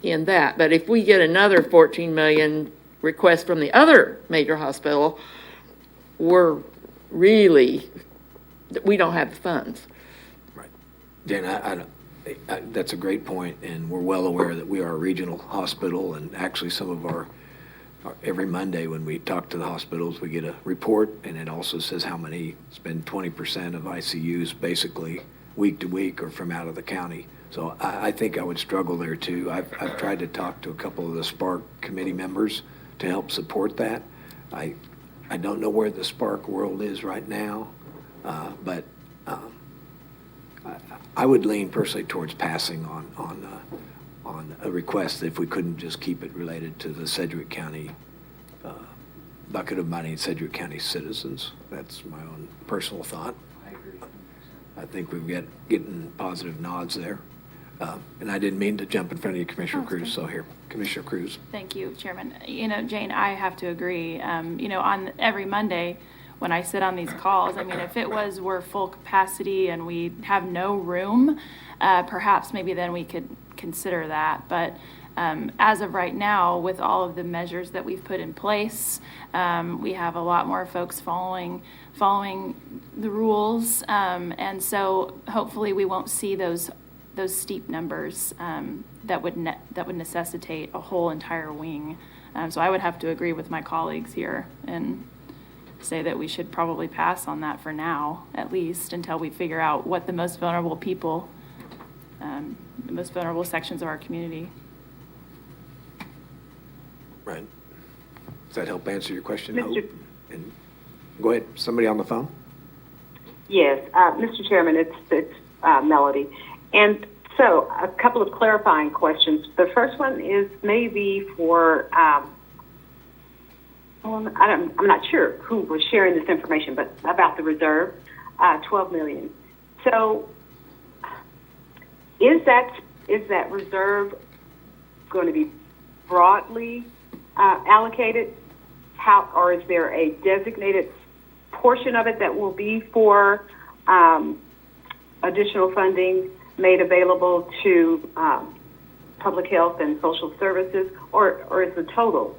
in that. But if we get another 14 million request from the other major hospital, we don't have the funds. Right. Jane, that's a great point, and we're well aware that we are a regional hospital, and actually some of our every Monday when we talk to the hospitals, we get a report, and it also says how many, spend 20% of ICUs basically week to week or from out of the county. So I think I would struggle there too. I've tried to talk to a couple of the SPARK committee members to help support that. I don't know where the SPARK world is right now, but I would lean personally towards passing on a request if we couldn't just keep it related to the Sedgwick County bucket of money, Sedgwick County citizens. That's my own personal thought. I think we've getting positive nods there. And I didn't mean to jump in front of you, Commissioner Cruz, so here, Commissioner Cruz. Thank you, Chairman. Jane, I have to agree. On every Monday when I sit on these calls, if we're full capacity and we have no room, perhaps maybe then we could consider that. But as of right now, with all of the measures that we've put in place, we have a lot more folks following the rules. And so hopefully we won't see those steep numbers that would necessitate a whole entire wing. So I would have to agree with my colleagues here and say that we should probably pass on that for now, at least until we figure out what the most vulnerable people, the most vulnerable sections of our community. Right. Does that help answer your question, Mr. Hope? And go ahead, somebody on the phone? Yes, Mr. Chairman, it's Melody. And so a couple of clarifying questions. The first one is maybe for, I'm not sure who was sharing this information, but about the reserve, 12 million. So is that reserve going to be broadly allocated? Or is there a designated portion of it that will be for additional funding made available to public health and social services, or is the total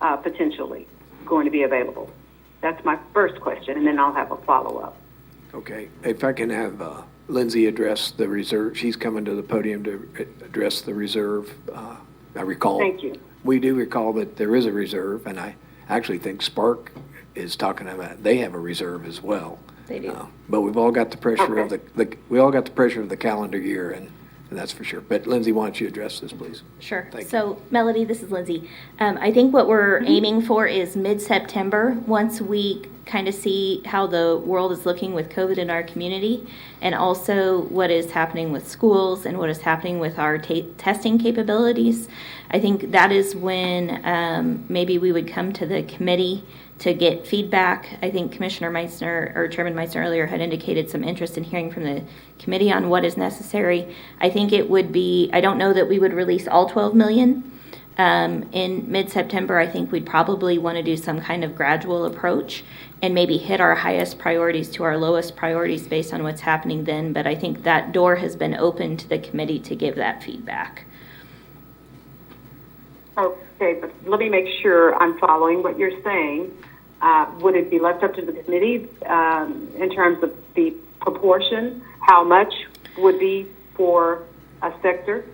potentially going to be available? That's my first question, and then I'll have a follow-up. Okay. If I can have Lindsay address the reserve. She's coming to the podium to address the reserve. I recall. Thank you. We do recall that there is a reserve, and I actually think Spark is talking about, they have a reserve as well. They do. But we've all got the pressure of Okay. we all got the pressure of the calendar year, and that's for sure. But Lindsay, why don't you address this, please? Sure. Thank you. So, Melody, this is Lindsay. I think what we're aiming for is mid-September, once we kind of see how the world is looking with COVID in our community, and also what is happening with schools and what is happening with our testing capabilities. I think that is when maybe we would come to the committee to get feedback. I think Commissioner MEITZNER, or Chairman MEITZNER earlier, had indicated some interest in hearing from the committee on what is necessary. I think it would be, I don't know that we would release all 12 million. In mid-September, I think we'd probably want to do some kind of gradual approach and maybe hit our highest priorities to our lowest priorities based on what's happening then. But I think that door has been open to the committee to give that feedback. Okay, but let me make sure I'm following what you're saying. Would it be left up to the committee in terms of the proportion? How much would be for a sector?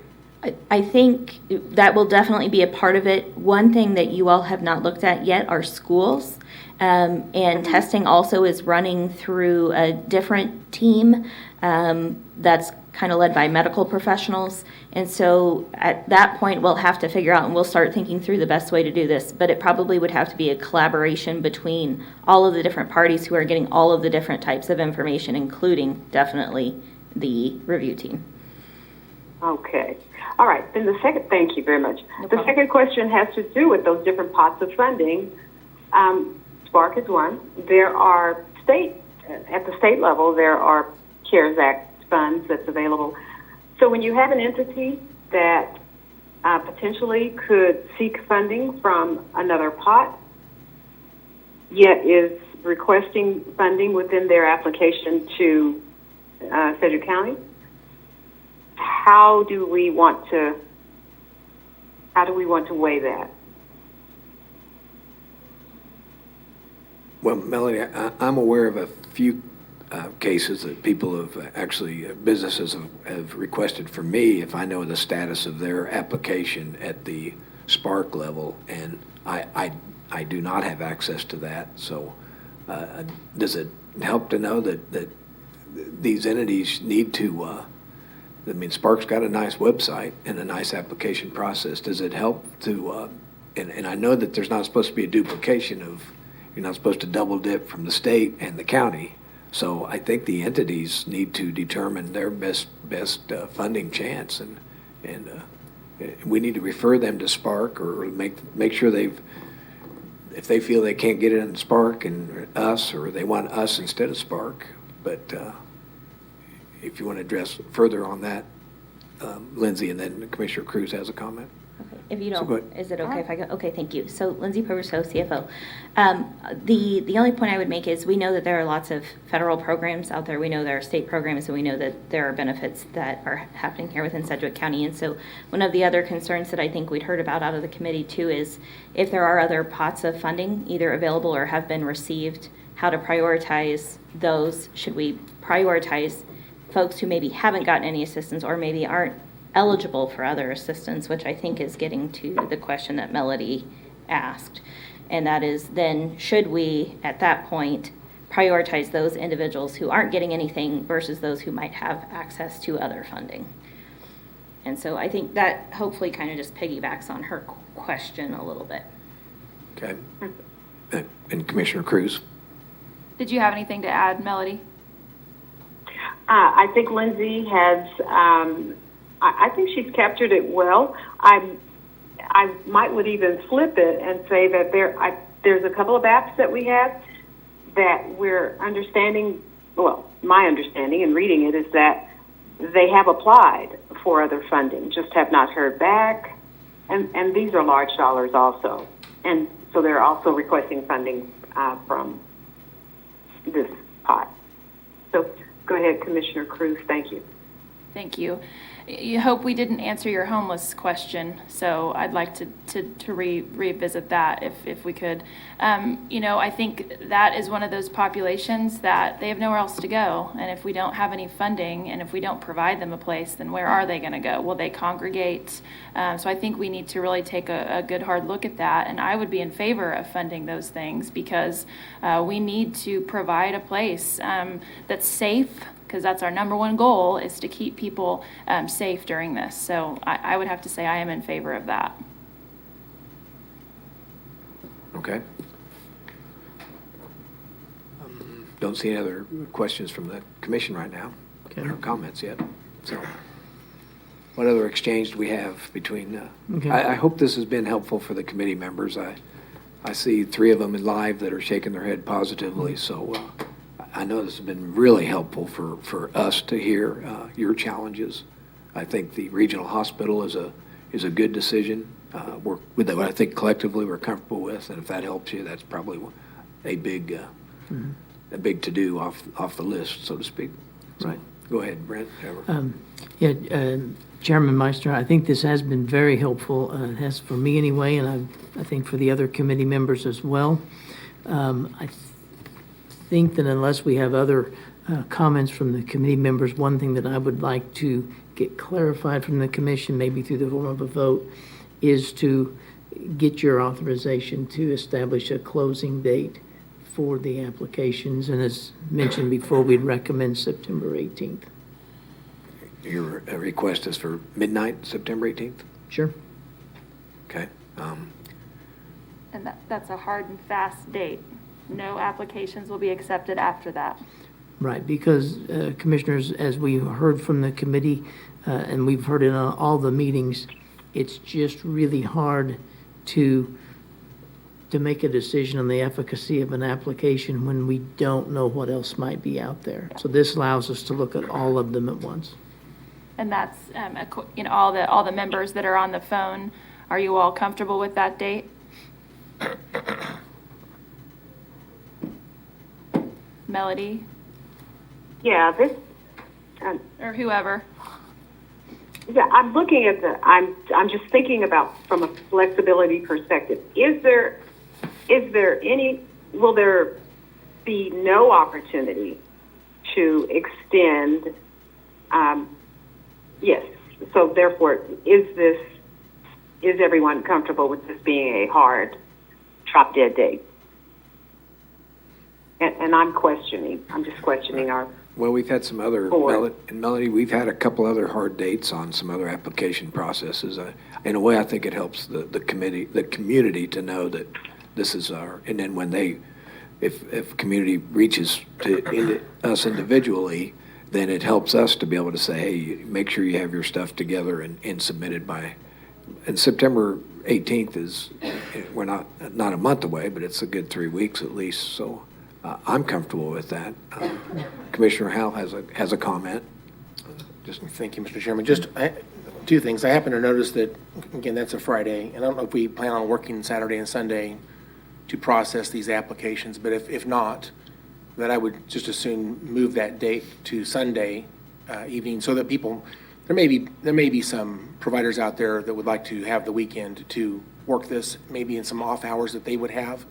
I think that will definitely be a part of it. One thing that you all have not looked at yet are schools. And testing also is running through a different team that's kind of led by medical professionals. And so at that point, we'll have to figure out, and we'll start thinking through the best way to do this. But it probably would have to be a collaboration between all of the different parties who are getting all of the different types of information, including definitely the review team. Okay. All right. Then the second, thank you very much. No The problem. second question has to do with those different pots of funding. Spark is one. There are at the state level, there are CARES Act funds that's available. So when you have an entity that potentially could seek funding from another pot, yet is requesting funding within their application to Sedgwick County, how do we want to weigh that? Well, Melanie, I'm aware of a few cases that people have actually, businesses have requested from me if I know the status of their application at the Spark level, and I do not have access to that. So does it help to know that these entities need to, I mean, Spark's got a nice website and a nice application process. Does it help to, and I know that there's not supposed to be a duplication of, you're not supposed to double dip from the state and the county. So I think the entities need to determine their best funding chance, and we need to refer them to Spark, or make sure if they feel they can't get it in Spark and us, or they want us instead of Spark. But if you want to address further on that, Lindsay, and then Commissioner Cruz has a comment. Okay. If you So don't, go ahead. is it okay if I go? Okay, thank you. So Lindsay Proverso, CFO. The only point I would make is we know that there are lots of federal programs out there. We know there are state programs, and we know that there are benefits that are happening here within Sedgwick County. And so one of the other concerns that I think we'd heard about out of the committee too is if there are other pots of funding either available or have been received, how to prioritize those. Should we prioritize folks who maybe haven't gotten any assistance or maybe aren't eligible for other assistance, which I think is getting to the question that Melody asked. And that is, then should we, at that point, prioritize those individuals who aren't getting anything versus those who might have access to other funding? And so I think that hopefully kind of just piggybacks on her question a little bit. Okay. And Commissioner Cruz. Did you have anything to add, Melody? I think Lindsay has. I think she's captured it well. I would even flip it and say that there's a couple of apps that we have that we're understanding. Well, my understanding and reading it is that they have applied for other funding, just have not heard back. And these are large dollars also. And so they're also requesting funding from this pot. So go ahead, Commissioner Cruz. Thank you. Thank you. You hope we didn't answer your homeless question, so I'd like to revisit that if we could. I think that is one of those populations that they have nowhere else to go, and if we don't have any funding and if we don't provide them a place, then where are they going to go? Will they congregate? So I think we need to really take a good hard look at that, and I would be in favor of funding those things because we need to provide a place that's safe, because that's our number one goal, is to keep people safe during this. So I would have to say I am in favor of that. Okay. don't see any other questions from the commission right now, Okay. or comments yet. So, what other exchange do we have between, Okay. I hope this has been helpful for the committee members. I see 3 of them in live that are shaking their head positively, so I know this has been really helpful for us to hear your challenges. I think the regional hospital is a good decision. With what I think collectively we're comfortable with, and if that helps you, that's probably a big to-do off the list, so to speak. So, Right. Go ahead, Brent. Chairman Meissner, I think this has been very helpful. It has for me anyway, and I think for the other committee members as well. I think that unless we have other comments from the committee members, one thing that I would like to get clarified from the commission, maybe through the form of a vote, is to get your authorization to establish a closing date for the applications. And as mentioned before, we'd recommend September 18th. Your request is for midnight, September 18th? Sure. Okay. And that's a hard and fast date. No applications will be accepted after that. Right, because commissioners, as we heard from the committee, and we've heard it on all the meetings, it's just really hard to make a decision on the efficacy of an application when we don't know what else might be out there. So this allows us to look at all of them at once. And that's, all the members that are on the phone, are you all comfortable with that date? Melody, Yeah, or whoever? yeah, I'm looking at I'm just thinking about from a flexibility perspective. Will there be no opportunity to extend? Yes. So therefore, is everyone comfortable with this being a hard, drop dead date? And I'm just questioning our. Well, we've had some other, Board. Melody, we've had a couple other hard dates on some other application processes. In a way, I think it helps the community to know that this is and then when if community reaches to us individually, then it helps us to be able to say, hey, make sure you have your stuff together and submitted and September 18th is, we're not a month away, but it's a good 3 weeks at least, so I'm comfortable with that. Commissioner Howell has a comment. Thank you, Mr. Chairman. Just 2 things. I happen to notice that, again, that's a Friday, and I don't know if we plan on working Saturday and Sunday to process these applications, but if not, that I would just as soon move that date to Sunday evening so that there may be some providers out there that would like to have the weekend to work this, maybe in some off hours that they would have.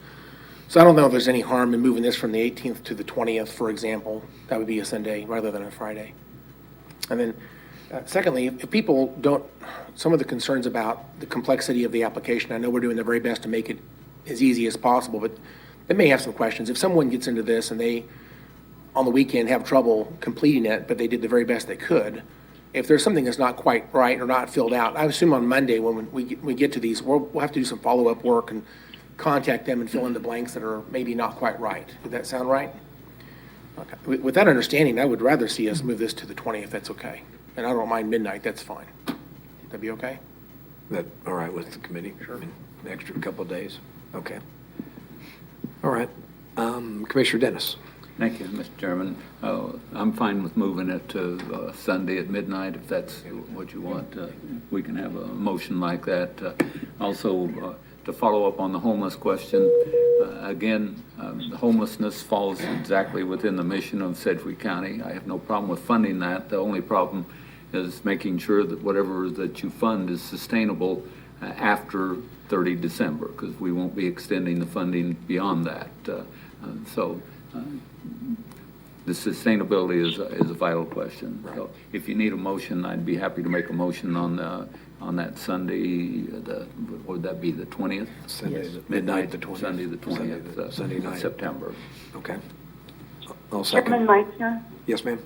So I don't know if there's any harm in moving this from the 18th to the 20th, for example. That would be a Sunday rather than a Friday. And then, secondly, if people some of the concerns about the complexity of the application, I know we're doing the very best to make it as easy as possible, but they may have some questions. If someone gets into this and they, on the weekend, have trouble completing it, but they did the very best they could, if there's something that's not quite right or not filled out, I assume on Monday when we get to these, we'll have to do some follow-up work and contact them and fill in the blanks that are maybe not quite right. Does that sound right? Okay. With that understanding, I would rather see us move this to the 20th, if that's okay. And I don't mind midnight, that's fine. That'd be okay? That all right with the committee? Sure. An extra couple of days? Okay. All right. Commissioner Dennis. Thank you, Mr. Chairman. I'm fine with moving it to Sunday at midnight, if that's what you want. We can have a motion like that. Also, to follow up on the homeless question, again, homelessness falls exactly within the mission of Sedgwick County. I have no problem with funding that. The only problem is making sure that whatever that you fund is sustainable after 30 December, because we won't be extending the funding beyond that. So the sustainability is a vital question. Right. So if you need a motion, I'd be happy to make a motion on that Sunday. Would that be the 20th? Sunday, yes. Midnight, the 20th. Sunday, the 20th. Sunday night. September. Okay. I'll second. Chairman Meitzner? Yes, ma'am.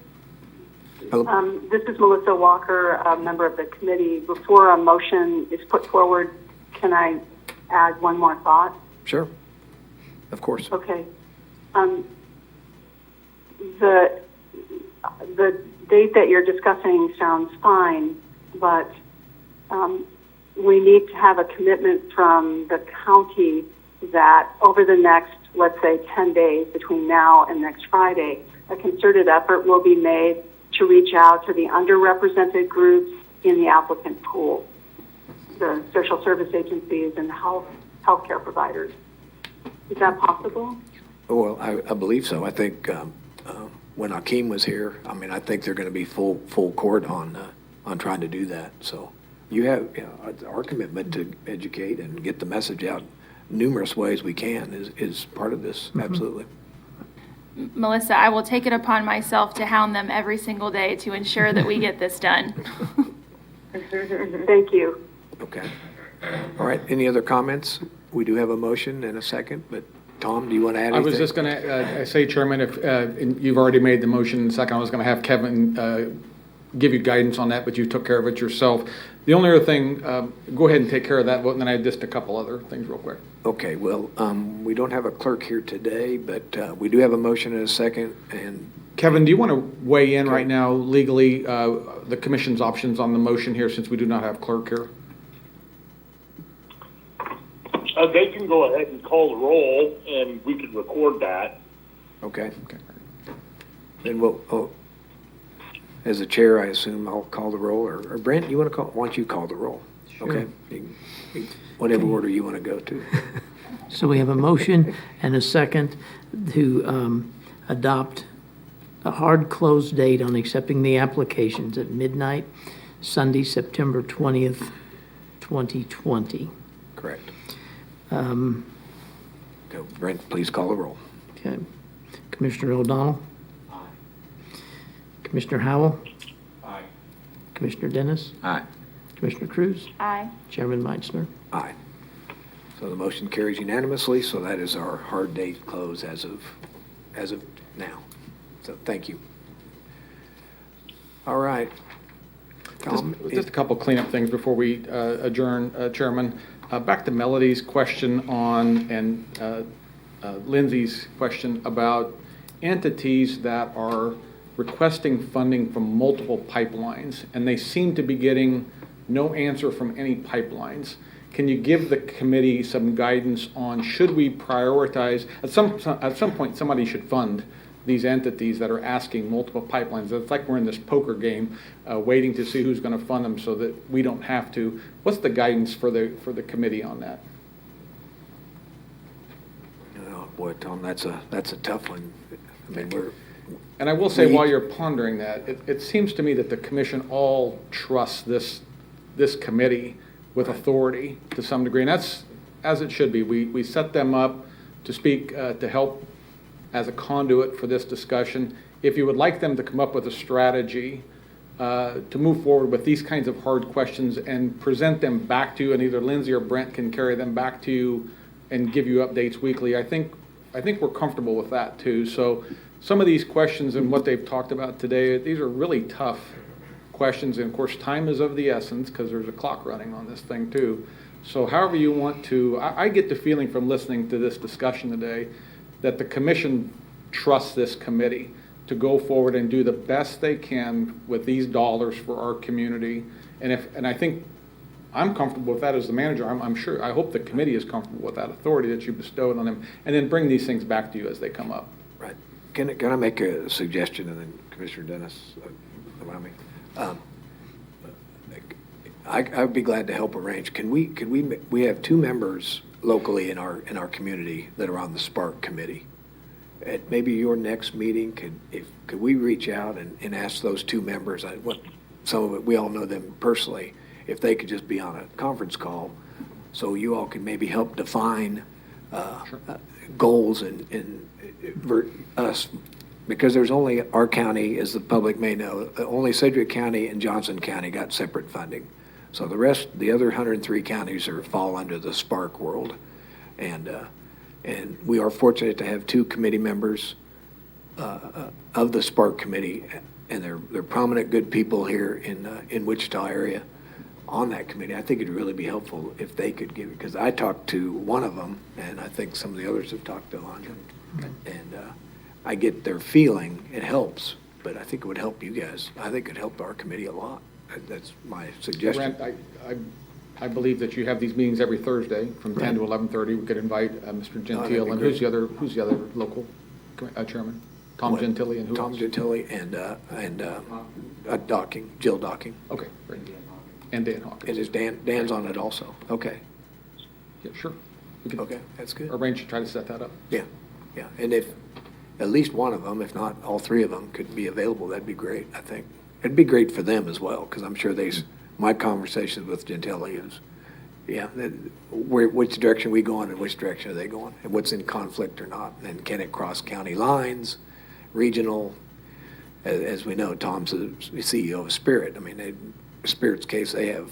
Hello. This is Melissa Walker, a member of the committee. Before a motion is put forward, can I add one more thought? Sure. Of course. Okay. the date that you're discussing sounds fine, but we need to have a commitment from the county that over the next, let's say, 10 days between now and next Friday, a concerted effort will be made to reach out to the underrepresented groups in the applicant pool, the social service agencies and healthcare providers. Is that possible? Well, I believe so. I think when Akeem was here, I mean, I think they're going to be full court on trying to do that. So you have, our commitment to educate and get the message out numerous ways we can is part of this. Absolutely. Melissa, I will take it upon myself to hound them every single day to ensure that we get this done. Thank you. Okay. All right. Any other comments? We do have a motion and a second, but Tom, do you want to add I anything? was just going to say, Chairman, if and you've already made the motion in a second, I was going to have Kevin give you guidance on that, but you took care of it yourself. The only other thing, go ahead and take care of that vote, and then I had just a couple other things real quick. Okay. Well, we don't have a clerk here today, but we do have a motion and a second. And Kevin, do you want to weigh in right now legally the commission's options on the motion here, since we do not have clerk here? They can go ahead and call the roll, and we can record that. okay. Then we'll. As a chair, I assume I'll call the roll, or Brent, you want to call? Why don't you call the roll? Sure. Okay. Whatever order you want to go to. So we have a motion and a second to adopt a hard close date on accepting the applications at midnight, Sunday, September 20th, 2020. Correct. Go, Brent, please call the roll. Okay. Commissioner O'Donnell? Aye. Commissioner Howell? Aye. Commissioner Dennis? Aye. Commissioner Cruz? Aye. Chairman Meitzner? Aye. So the motion carries unanimously, so that is our hard date close as of now. So thank you. All right. Tom, Just a couple cleanup things before we adjourn, Chairman. Back to Melody's question on, and Lindsay's question about entities that are requesting funding from multiple pipelines, and they seem to be getting no answer from any pipelines. Can you give the committee some guidance on, should we prioritize, at some point, somebody should fund these entities that are asking multiple pipelines. It's like we're in this poker game, waiting to see who's going to fund them so that we don't have to. What's the guidance for the committee on that? oh boy, Tom, that's a tough one. I mean, And I will say, while you're pondering that, it seems to me that the commission all trusts this committee with authority to some degree, and that's as it should be. We set them up to speak, to help as a conduit for this discussion. If you would like them to come up with a strategy to move forward with these kinds of hard questions and present them back to you, and either Lindsay or Brent can carry them back to you and give you updates weekly, I think we're comfortable with that too. So some of these questions and what they've talked about today, these are really tough questions, and of course time is of the essence because there's a clock running on this thing too. So however you want to, I get the feeling from listening to this discussion today that the commission trusts this committee to go forward and do the best they can with these dollars for our community. And I think I'm comfortable with that as the manager. I'm sure, I hope the committee is comfortable with that authority that you bestowed on them, and then bring these things back to you as they come up. right. Can I make a suggestion, and then Commissioner Dennis, allow me? I'd be glad to help arrange. Can we have two members locally in our community that are on the Spark Committee. At maybe your next meeting, could we reach out and ask those two members, some of it, we all know them personally, if they could just be on a conference call, so you all could maybe help define goals and us, because there's only our county, as the public may know, only Sedgwick County and Johnson County got separate funding. So the other 103 counties fall under the Spark world. And we are fortunate to have two committee members of the Spark Committee, and they're prominent, good people here in Wichita area on that committee. I think it'd really be helpful if they could give it, because I talked to one of them, and I think some of the others have talked to Alondra. And I get their feeling, it helps, but I think it would help you guys. I think it'd help our committee a lot. That's my suggestion. Brent, I believe that you have these meetings every Thursday from 10 to 11:30. We could invite Mr. Gentile, be and great. who's the other local chairman? Tom What? Gentile and who Tom else? Gentile and Docking, Jill Docking. Okay, great. And Dan Hawkins. And is Dan's on it also? Okay, Yeah, sure. We could okay, that's good. arrange to try to set that up. Yeah, yeah, and if at least one of them, if not all three of them, could be available, that'd be great, I think. It'd be great for them as well, because I'm sure my conversations with Gentile is, which direction we going and which direction are they going, and what's in conflict or not, and can it cross county lines, regional? As we know, Tom's the CEO of Spirit. I mean, Spirit's case, they have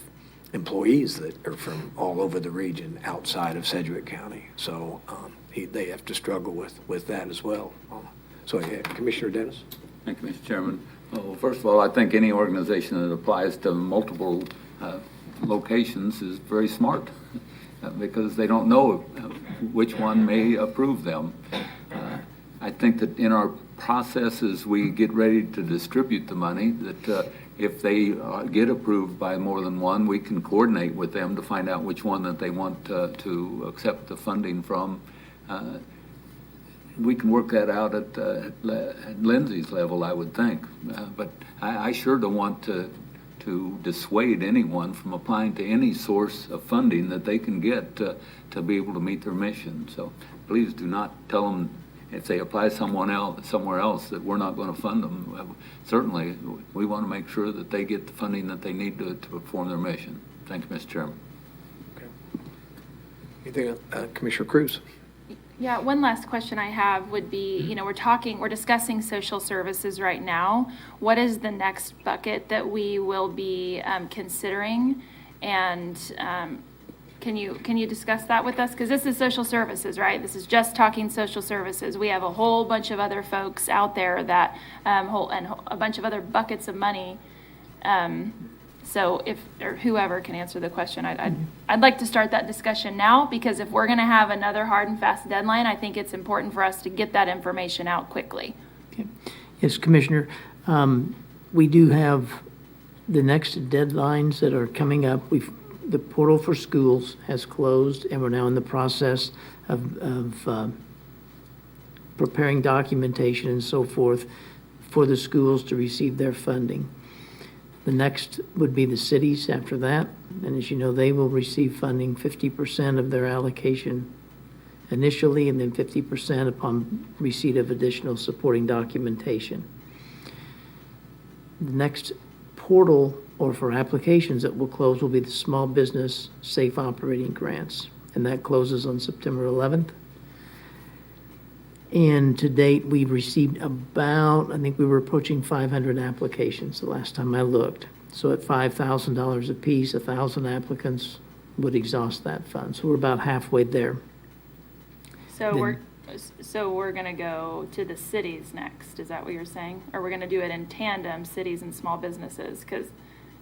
employees that are from all over the region outside of Sedgwick County. So they have to struggle with that as well. So, yeah, Commissioner Dennis? Thank you, Mr. Chairman. Well, first of all, I think any organization that applies to multiple locations is very smart because they don't know which one may approve them. I think that in our process as we get ready to distribute the money, that if they get approved by more than one, we can coordinate with them to find out which one that they want to accept the funding from. We can work that out at Lindsay's level, I would think. But I sure don't want to dissuade anyone from applying to any source of funding that they can get to be able to meet their mission. So please do not tell them if they apply somewhere else that we're not going to fund them. Certainly, we want to make sure that they get the funding that they need to perform their mission. Thank you, Mr. Chairman. Okay. Anything, Commissioner Cruz? Yeah, one last question I have would be, we're discussing social services right now. What is the next bucket that we will be considering? And can you discuss that with us? Because this is social services, right? This is just talking social services. We have a whole bunch of other folks out there that, and a bunch of other buckets of money. So or whoever can answer the question, I'd like to start that discussion now, because if we're going to have another hard and fast deadline, I think it's important for us to get that information out quickly. Okay. Yes, Commissioner, we do have the next deadlines that are coming up. The portal for schools has closed, and we're now in the process of preparing documentation and so forth for the schools to receive their funding. The next would be the cities after that, and as you know, they will receive funding 50% of their allocation initially, and then 50% upon receipt of additional supporting documentation. The next portal or for applications that will close will be the Small Business Safe Operating Grants, and that closes on September 11th. And to date, we've received I think we were approaching 500 applications the last time I looked. So at $5,000 apiece, 1,000 applicants would exhaust that fund. So we're about halfway there. So we're going to go to the cities next. Is that what you're saying? Or we're going to do it in tandem, cities and small businesses? Because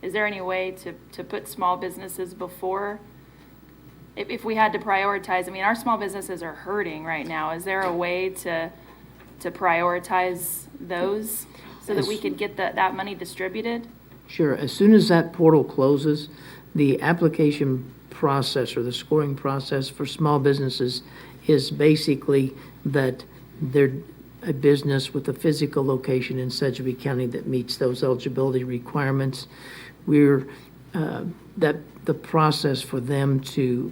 is there any way to put small businesses before? If we had to prioritize, I mean, our small businesses are hurting right now. Is there a way to prioritize those so that we could get that money distributed? Sure. As soon as that portal closes, the application process or the scoring process for small businesses is basically that they're a business with a physical location in Sedgwick County that meets those eligibility requirements. The process for them to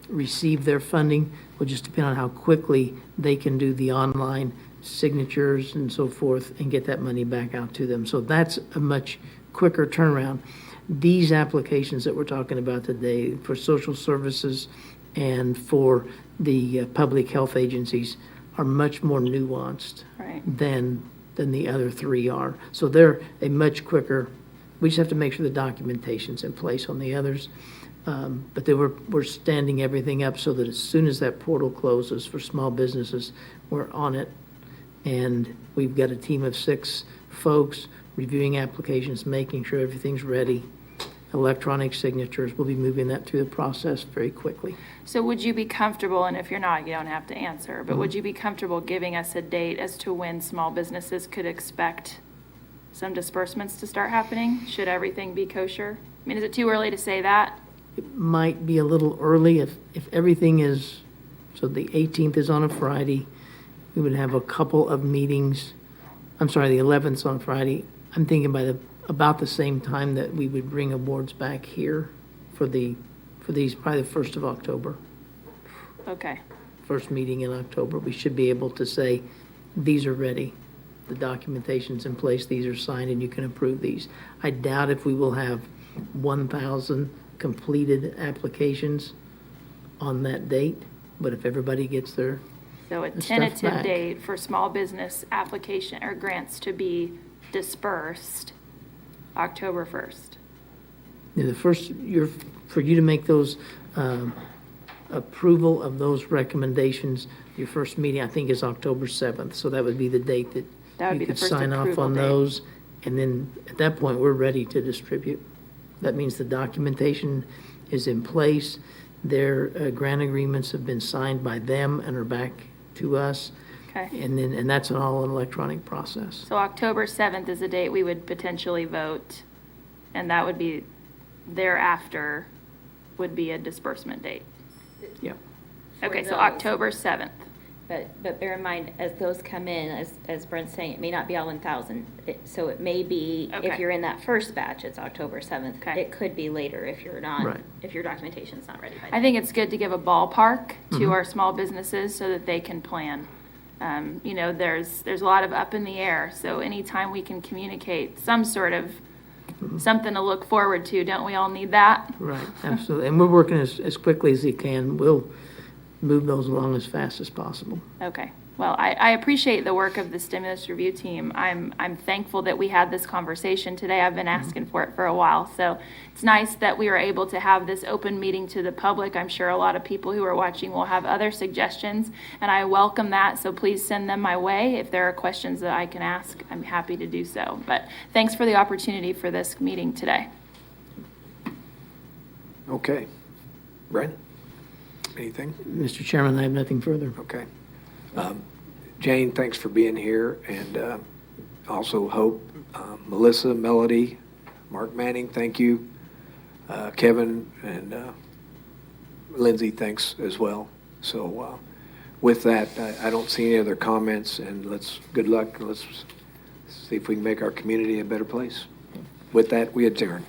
receive their funding will just depend on how quickly they can do the online signatures and so forth and get that money back out to them. So that's a much quicker turnaround. These applications that we're talking about today for social services and for the public health agencies are much more nuanced than the other three are. So they're a much quicker, we just have to make sure the documentation's in place on the others. But we're standing everything up so that as soon as that portal closes for small businesses, we're on it. And we've got a team of 6 folks reviewing applications, making sure everything's ready. electronic signatures. We'll be moving that through the process very quickly. So would you be comfortable, and if you're not, you don't have to answer, but would you be comfortable giving us a date as to when small businesses could expect some disbursements to start happening? Should everything be kosher? I mean, is it too early to say that? It might be a little early if everything is, so the 18th is on a Friday. We would have a couple of meetings. I'm sorry, the 11th's on Friday. I'm thinking by about the same time that we would bring awards back here for these, probably the 1st of October. Okay. First meeting in October, we should be able to say, these are ready. The documentation's in place, these are signed, and you can approve these. I doubt if we will have 1,000 completed applications on that date, but if everybody gets their So a stuff tentative back. date for small business application or grants to be dispersed, October 1st. The first, for you to make those, approval of those recommendations, your first meeting, I think, is October 7th. So that would be the date that That would you be the could first sign off approval on date. those. And then at that point, we're ready to distribute. That means the documentation is in place. Their grant agreements have been signed by them and are back to us. Okay. And that's all an electronic process. So October 7th is the date we would potentially vote, and that would be thereafter would be a disbursement date. Yeah. Okay, so those. October 7th. But bear in mind, as those come in, as Brent's saying, it may not be all 1,000. So it may be, Okay. if you're in that first batch, it's October 7th. Okay. It could be later if you're not, Right. if your documentation's not ready by I then. think it's good to give a ballpark to our small businesses so that they can plan. You know, there's a lot of up in the air, so anytime we can communicate some sort of something to look forward to, don't we all need that? Right, absolutely. And we're working as quickly as we can. We'll move those along as fast as possible. Okay. Well, I appreciate the work of the stimulus review team. I'm thankful that we had this conversation today. I've been asking for it for a while. So it's nice that we were able to have this open meeting to the public. I'm sure a lot of people who are watching will have other suggestions, and I welcome that. So please send them my way. If there are questions that I can ask, I'm happy to do so. But thanks for the opportunity for this meeting today. Okay. Brent? Anything? Mr. Chairman, I have nothing further. Okay. Jane, thanks for being here, and also Hope, Melissa, Melody, Mark Manning, thank you. Kevin and Lindsay, thanks as well. So with that, I don't see any other comments, and good luck. Let's see if we can make our community a better place. With that, we adjourn.